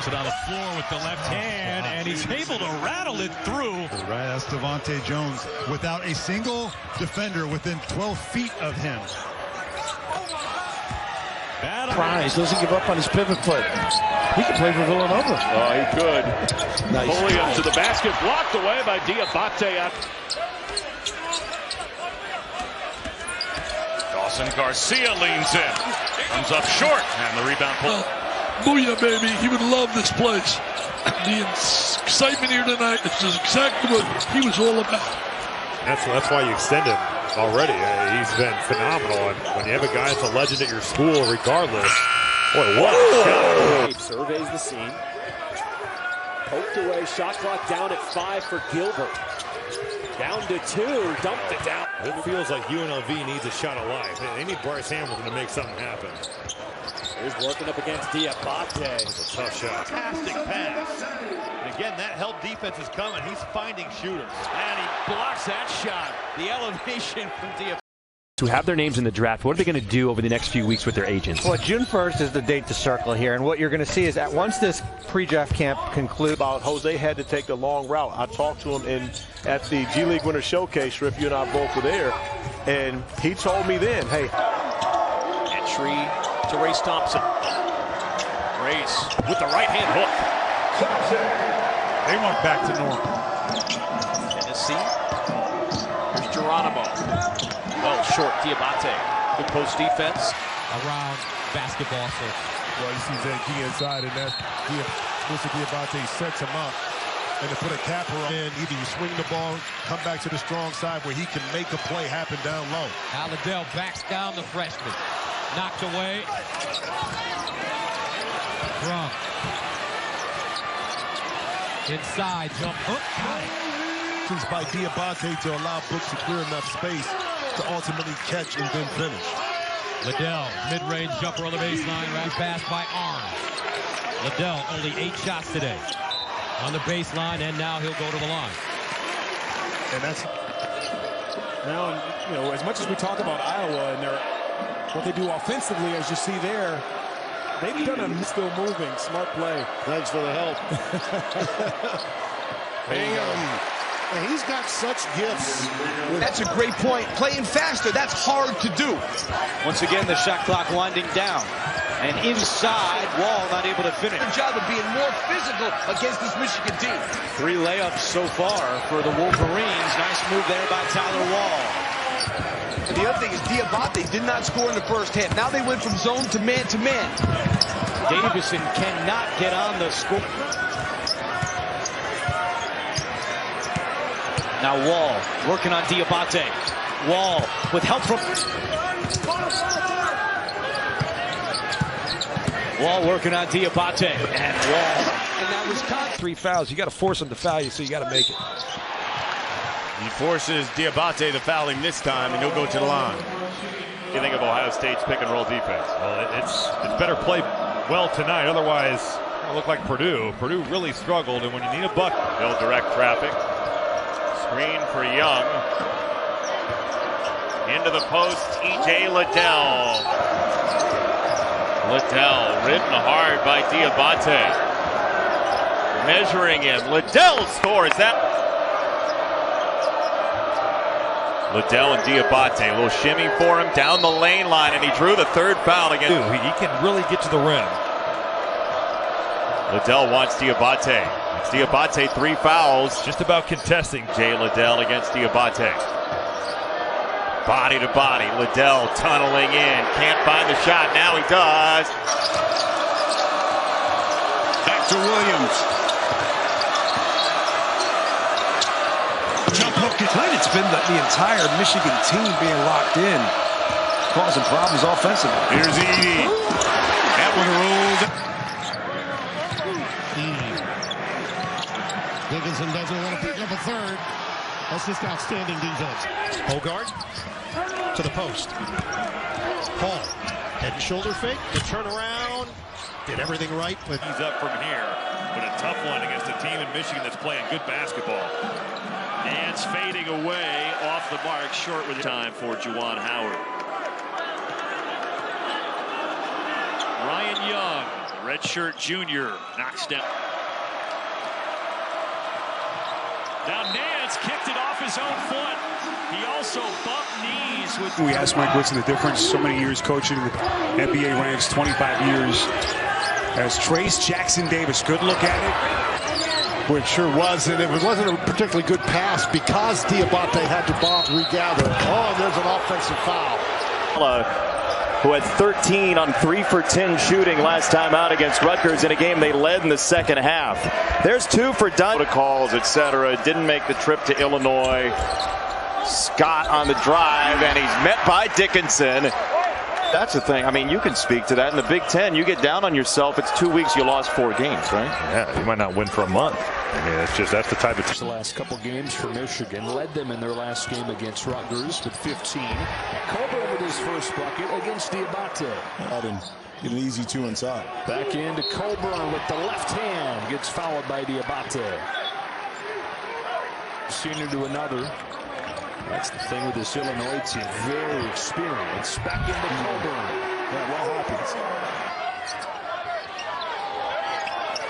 Puts it on the floor with the left hand, and he's able to rattle it through. Right, that's Diabaté Jones without a single defender within 12 feet of him. Prize doesn't give up on his pivot foot. He can play for Villanova. Oh, he could. Nice. Fully up to the basket, blocked away by Diabaté. Dawson Garcia leans in. Comes up short, and the rebound pull. Booyah, baby. He would love this place. The excitement here tonight is just exactly what he was all about. That's why you extend him already. He's been phenomenal. And when you have a guy that's a legend at your school, regardless. Boy, what a shot. Surveys the scene. Poked away. Shot clock down at 5 for Gilbert. Down to 2. Dumped it down. It feels like UNLV needs a shot of life. They need Bryce Hamilton to make something happen. He's working up against Diabaté. That's a tough shot. Fantastic pass. And again, that help defense is coming. He's finding shooters. And he blocks that shot. The elevation from Diabaté. To have their names in the draft, what are they going to do over the next few weeks with their agents? Well, June 1st is the date to circle here, and what you're going to see is that once this pre-draft camp concludes, about Jose had to take the long route. I talked to him at the G League Winter Showcase. Rip, you and I both were there, and he told me then, hey. Entry to Race Thompson. Race with the right hand hook. They went back to normal. Tennessee. Here's Geronimo. Well, short Diabaté. Good post defense. Around basketball. Well, you see Zay inside, and that's Moussa Diabaté sets him up. And to put a capper on, either you swing the ball, come back to the strong side where he can make a play happen down low. Aladell backs down the freshman. Knocked away. From inside jump hook. By Diabaté to allow Brooks to clear enough space to ultimately catch and then finish. Liddell, mid-range jumper on the baseline, right pass by Arms. Liddell only 8 shots today on the baseline, and now he'll go to the line. And that's now, you know, as much as we talk about Iowa and what they do offensively, as you see there, they've done a still moving, smart play. Thanks for the help. And he's got such gifts. That's a great point. Playing faster, that's hard to do. Once again, the shot clock winding down. And inside, Wall not able to finish. Good job of being more physical against this Michigan team. 3 layups so far for the Wolverines. Nice move there by Tyler Wall. And the other thing is Diabaté did not score in the first half. Now they went from zone to man to man. Davison cannot get on the score. Now Wall working on Diabaté. Wall with help from Wall working on Diabaté, and Wall. And that was 3 fouls. You got to force him to foul you, so you got to make it. He forces Diabaté to foul him this time, and he'll go to the line. What do you think of Ohio State's pick and roll defense? Well, it's better play well tonight. Otherwise, it'll look like Purdue. Purdue really struggled, and when you need a bucket, they'll direct traffic. Screen for Young. Into the post, E.J. Liddell. Liddell ridden hard by Diabaté. Measuring him. Liddell scores that. Liddell and Diabaté. A little shimmy for him down the lane line, and he drew the 3rd foul again. He can really get to the rim. Liddell wants Diabaté. Diabaté 3 fouls. Just about contesting. Jay Liddell against Diabaté. Body to body. Liddell tunneling in. Can't find the shot. Now he does. Back to Williams. Jump hook. Tonight it's been the entire Michigan team being locked in, causing problems offensively. Here's Edey. That one rolls. Dickinson doesn't want to pick up a 3rd. That's just outstanding defense. Hogard to the post. Paul, head and shoulder fake, the turnaround, did everything right. He's up from here, but a tough one against a team in Michigan that's playing good basketball. Dance fading away off the mark, short with time for Juwan Howard. Ryan Young redshirt junior knocks down. Now Nance kicked it off his own foot. He also bumped knees with. We asked Mike Woodson the difference. So many years coaching the NBA ranks, 25 years. As Trace Jackson Davis, good look at it. Well, it sure was, and it wasn't a particularly good pass because Diabaté had to regather. Oh, and there's an offensive foul. Who had 13 on 3 for 10 shooting last time out against Rutgers in a game they led in the second half. There's 2 for Dunn. Calls, etc. Didn't make the trip to Illinois. Scott on the drive, and he's met by Dickinson. That's the thing. I mean, you can speak to that. In the Big Ten, you get down on yourself. It's 2 weeks, you lost 4 games, right? Yeah, you might not win for a month. I mean, it's just that's the type of. The last couple games for Michigan led them in their last game against Rutgers with 15. Coburn with his first bucket against Diabaté. Get an easy 2 inside. Back into Coburn with the left hand. Gets fouled by Diabaté. Senior to another. That's the thing with this Illinois team. Very experienced. Back into Coburn. Yeah, what happens?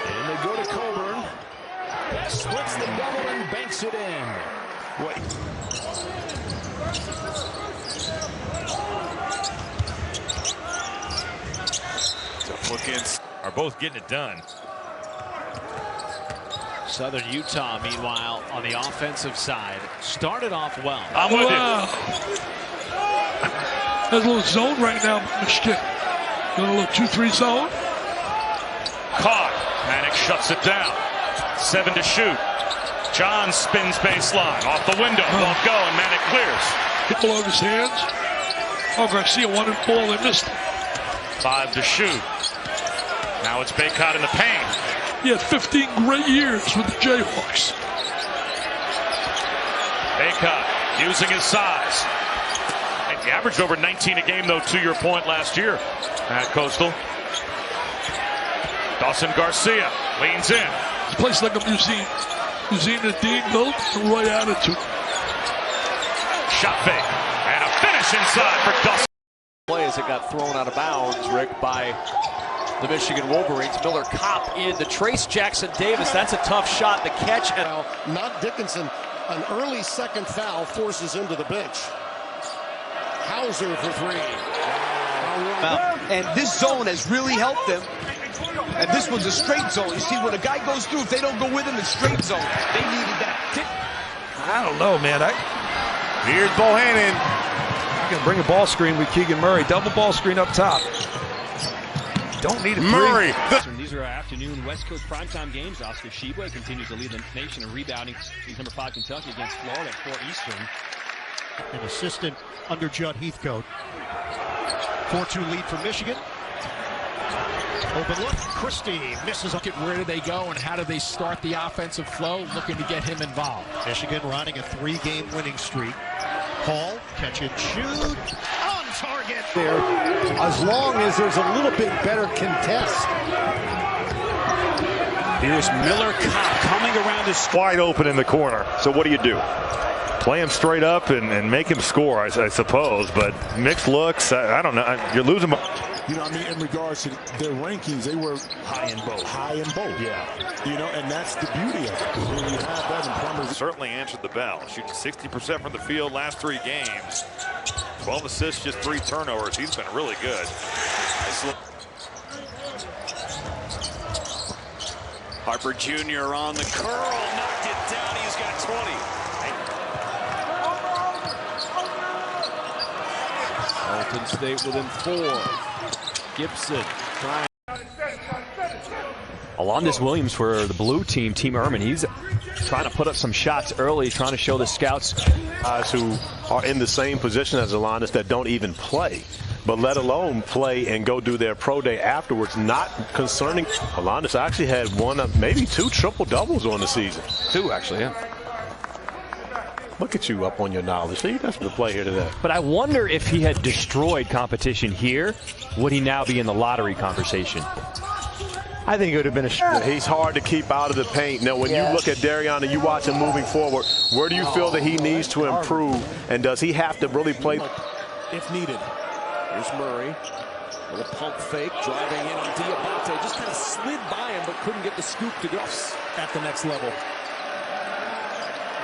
And they go to Coburn. Splits the double and banks it in. Wait. Tough look in. Are both getting it done. Southern Utah, meanwhile, on the offensive side, started off well. I'm with you. There's a little zone right now, Michigan. Got a little 2-3 zone. Caught. Manick shuts it down. 7 to shoot. John spins baseline. Off the window. Won't go, and Manick clears. Ball over his hands. Oh, Garcia wanted the ball. They missed it. 5 to shoot. Now it's Baycott in the paint. He had 15 great years with the Jayhawks. Baycott using his size. And he averaged over 19 a game, though, to your point last year at Coastal. Dawson Garcia leans in. It's a place like a museum. Museum that Dean built, the right attitude. Shot fake. And a finish inside for Dawson. Play as it got thrown out of bounds, Rick, by the Michigan Wolverines. Miller Kopp in to Trace Jackson Davis. That's a tough shot to catch. And not Dickinson. An early second foul forces him to the bench. Hauser for 3. And this zone has really helped them. And this one's a straight zone. You see, when a guy goes through, if they don't go with him, it's straight zone. They needed that. I don't know, man. Here's Bohannon. You can bring a ball screen with Keegan Murray. Double ball screen up top. Don't need a Murray. These are our afternoon West Coast primetime games. Oscar Sheboy continues to lead the nation in rebounding. He's number 5 Kentucky against Florida at 4 Eastern. An assistant under Judd Heathcote. 4-2 lead for Michigan. Open look. Christie misses. Look at where do they go and how do they start the offensive flow, looking to get him involved. Michigan riding a 3-game winning streak. Hall, catch and shoot. On target. There, as long as there's a little bit better contest. Here's Miller Kopp coming around his Wide open in the corner. So what do? Play him straight up and make him score, I suppose. But mixed looks, I don't know. You're losing. You know what I mean? In regards to their rankings, they were High in both. high in both. Yeah. You know, and that's the beauty of it. When you have that in Plumbers. Certainly answered the bell. Shooting 60% from the field last 3 games. 12 assists, just 3 turnovers. He's been really good. Harper Jr. on the curl, knocked it down. He's got 20. Alton State within 4. Gibson trying. Alondis Williams for the blue team, Team Erman. He's trying to put up some shots early, trying to show the scouts. Guys who are in the same position as Alondis that don't even play, but let alone play and go do their pro day afterwards. Not concerning. Alondis actually had one of maybe 2 triple-doubles on the season. 2, actually, yeah. Look at you up on your knowledge. See, that's the play here today. But I wonder if he had destroyed competition here, would he now be in the lottery conversation? I think it would have been a he's hard to keep out of the paint. Now, when you look at Darion and you watch him moving forward, where do you feel that he needs to improve? And does he have to really play? If needed. Here's Murray. A little pump fake, driving in on Diabaté. Just kind of slid by him, but couldn't get the scoop to go at the next level.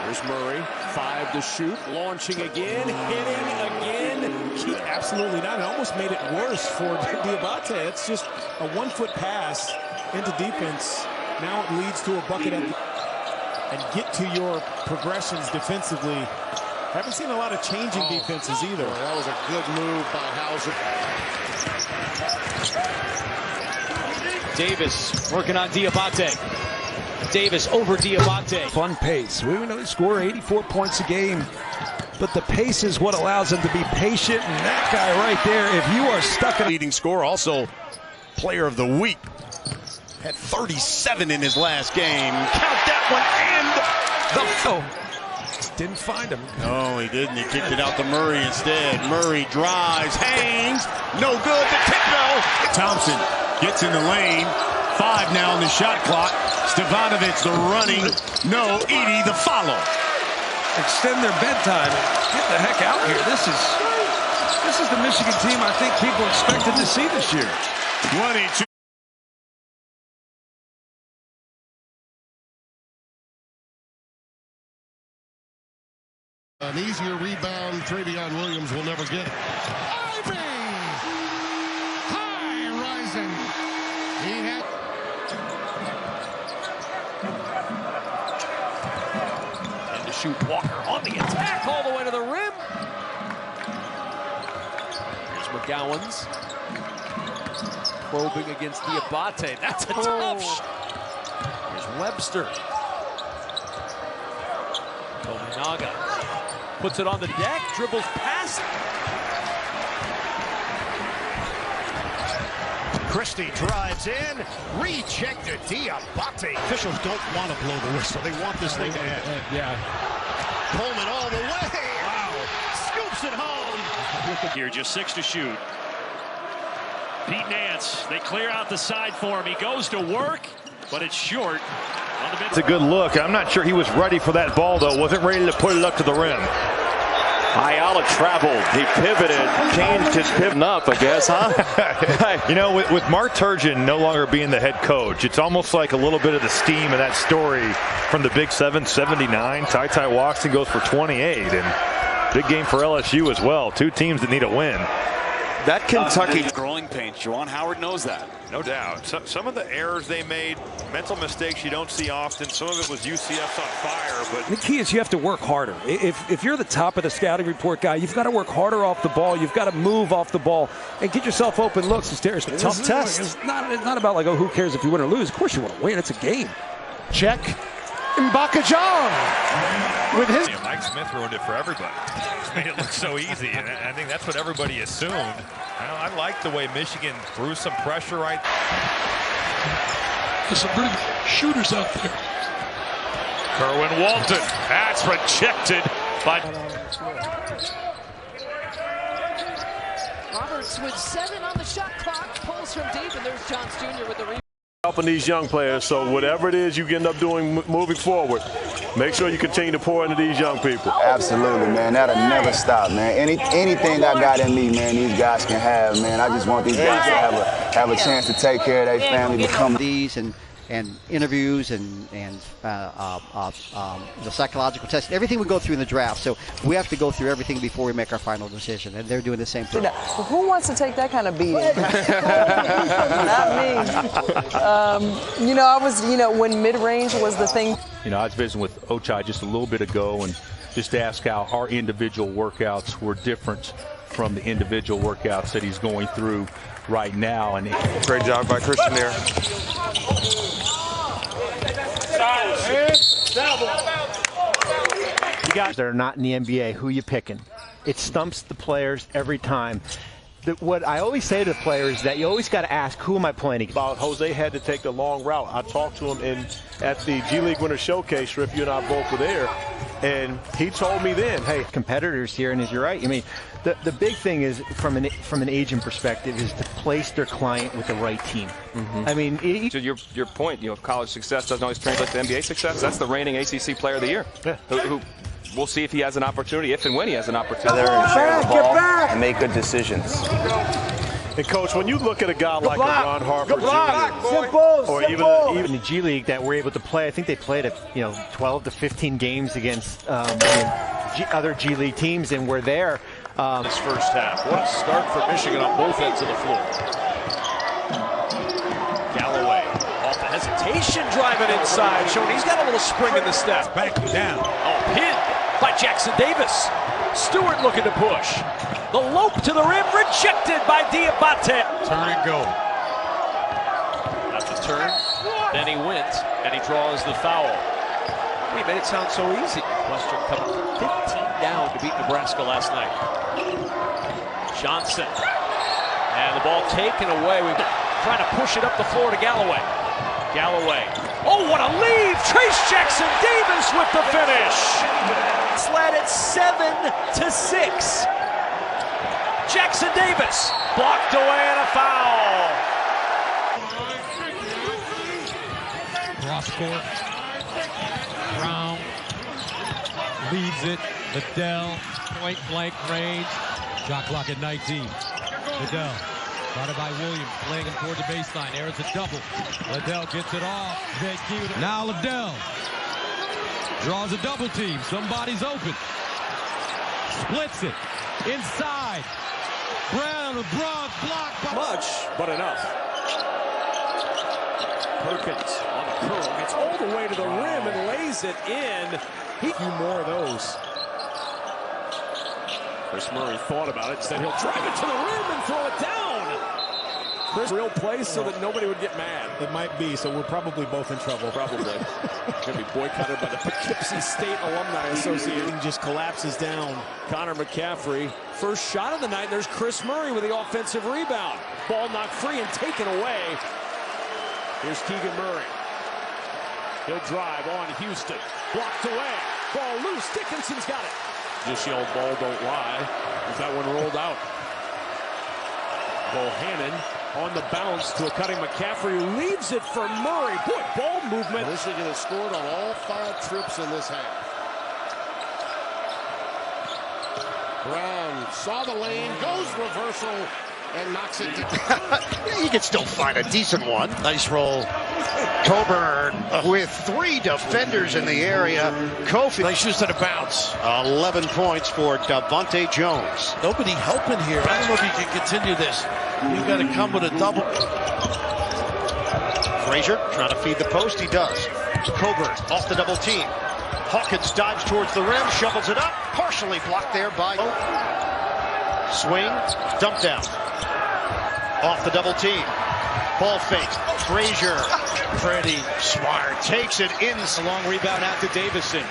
Here's Murray, 5 to shoot, launching again, hitting again. Absolutely not. It almost made it worse for Diabaté. It's just a 1-foot pass into defense. Now it leads to a bucket at the, and get to your progressions defensively. Haven't seen a lot of changing defenses either. Boy, that was a good move by Hauser. Davis working on Diabaté. Davis over Diabaté. Fun pace. We know they score 84 points a game, but the pace is what allows them to be patient. And that guy right there, if you are stuck in leading scorer, also player of the week, had 37 in his last game. Count that one, and the didn't find him. No, he didn't. He kicked it out to Murray instead. Murray drives, hangs, no good. The kick though. Thompson gets in the lane. 5 now on the shot clock. Stevanovic the running. No, Edey the follow. Extend their bedtime. Get the heck out here. This is the Michigan team I think people expected to see this year. 22. An easier rebound, Travion Williams will never get it. Ivy! High rising. He had... And to shoot Walker on the attack all the way to the rim. Here's McGowan's. Probing against Diabaté. That's a tough shot. Here's Webster. Tominaga puts it on the deck, dribbles past. Christie drives in, recheck to Diabaté. Officials don't want to blow the whistle. They want this thing to end. Yeah. Coleman all the way. Wow. Scoops it home. Here, just 6 to shoot. Pete Nance, they clear out the side for him. He goes to work, but it's short. It's a good look. I'm not sure he was ready for that ball, though. Wasn't ready to put it up to the rim. Ayala traveled. He pivoted, changed his pivot up, I guess, huh? You know, with Mark Turgeon no longer being the head coach, it's almost like a little bit of the steam of that story from the Big 7, 79. Ty Watson goes for 28, and big game for LSU as well. 2 teams that need a win. That Kentucky growing pains. Juwan Howard knows that. No doubt. Some of the errors they made, mental mistakes you don't see often. Some of it was UCF's on fire. But the key is you have to work harder. If you're the top of the scouting report guy, you've got to work harder off the ball. You've got to move off the ball and get yourself open looks. It's a tough test. It's not about like, oh, who cares if you win or lose. Of course you want to win. It's a game. Check. Mbakajan with his. Mike Smith ruined it for everybody. Made it look so easy, and I think that's what everybody assumed. I like the way Michigan threw some pressure right. There's some pretty good shooters out there. Kerwin Walton. That's rejected by. Roberts with 7 on the shot clock, pulls from deep, and there's Johns Jr. with the rebound. Helping these young players, so whatever it is you end up doing moving forward, make sure you continue to pour into these young people. Absolutely, man. That'll never stop, man. Anything I got in me, man, these guys can have, man. I just want these guys to have a chance to take care of their family, become these and interviews and the psychological test, everything we go through in the draft. So we have to go through everything before we make our final decision, and they're doing the same thing. Well, who wants to take that kind of beating? Not me. I was, when mid-range was the thing. I was visiting with Ochai just a little bit ago and just asked how our individual workouts were different from the individual workouts that he's going through right now. And great job by Christian there. You guys that are not in the NBA, who you picking? It stumps the players every time. What I always say to the players is that you always got to ask, who am I playing against? About Jose had to take the long route. I talked to him at the G League Winter Showcase. Rip, you and I both were there, and he told me then, hey, competitors here, and as you're right, I mean, the big thing is from an agent perspective is to place their client with the right team. Mm-hmm. I mean, to your point, college success doesn't always translate to NBA success. That's the reigning ACC Player of the Year. Yeah. Who we'll see if he has an opportunity, if and when he has an opportunity. Share the ball and make good decisions. And Coach, when you look at a guy like Ron Harper, or even in the G League that we're able to play, I think they played 12 to 15 games against other G League teams, and we're there. This first half. What a start for Michigan on both ends of the floor. Galloway off the hesitation, driving inside, showing he's got a little spring in the step. Back down. Oh, pinned by Jackson Davis. Stewart looking to push. The lope to the rim, rejected by Diabaté. Turn and go. Not the turn. Then he went, and he draws the foul. We made it sound so easy. Western coming 15 down to beat Nebraska last night. Johnson. And the ball taken away. We're trying to push it up the floor to Galloway. Galloway. Oh, what a lead! Trace Jackson Davis with the finish. It's led at 7-6. Jackson Davis blocked away and a foul. Cross court. Brown leads it. Liddell, point blank range. Shot clock at 19. Liddell, guarded by Williams, playing him toward the baseline. There's a double. Liddell gets it off. Now Liddell draws a double team. Somebody's open. Splits it inside. Brown, a broad block. Much, but enough. Perkins on the curl, gets all the way to the rim and lays it in. A few more of those. Chris Murray thought about it, said he'll drive it to the rim and throw it down. Chris, real play so that nobody would get mad. It might be, so we're probably both in trouble. Probably. Going to be boycotted by the Poughkeepsie State Alumni Association. Just collapses down. Connor McCaffrey, first shot of the night. There's Chris Murray with the offensive rebound. Ball knocked free and taken away. Here's Keegan Murray. He'll drive on Houston. Blocked away. Ball loose. Dickinson's got it. Just yelled, ball don't lie, as that one rolled out. Bohannon on the bounce to a cutting McCaffrey, who leaves it for Murray. Boy, ball movement. Michigan has scored on all 5 trips in this half. Brown saw the lane, goes reversal, and knocks it down. You can still find a decent one. Nice roll. Coburn with 3 defenders in the area. Kofi. Nice use to the bounce. 11 points for Devontae Jones. Nobody helping here. I don't know if you can continue this. You've got to come with a double. Frazier trying to feed the post. He does. Coburn off the double team. Hawkins dives towards the rim, shovels it up. Partially blocked there by swing. Dump down. Off the double team. Ball fake. Frazier. Pretty smart. Takes it in. A long rebound out to Davison.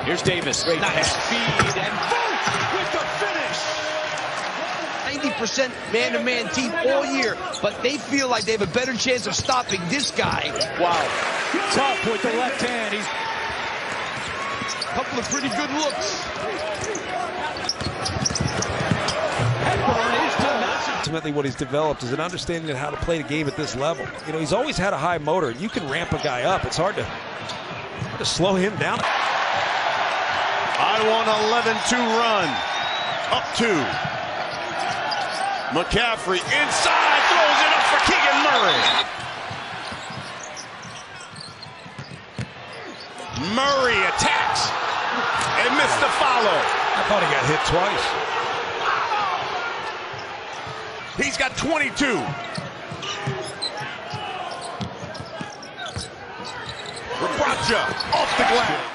Here's Davis. Nice feed and boom with the finish. 90% man-to-man team all year, but they feel like they have a better chance of stopping this guy. Wow. Tough with the left hand. He's a couple of pretty good looks. Ultimately, what he's developed is an understanding of how to play the game at this level. You know, he's always had a high motor. You can ramp a guy up. It's hard to slow him down. I want 11-2 run. Up 2. McCaffrey inside, throws it up for Keegan Murray. Murray attacks and missed the follow. I thought he got hit twice. He's got 22. Rabracha off the glass.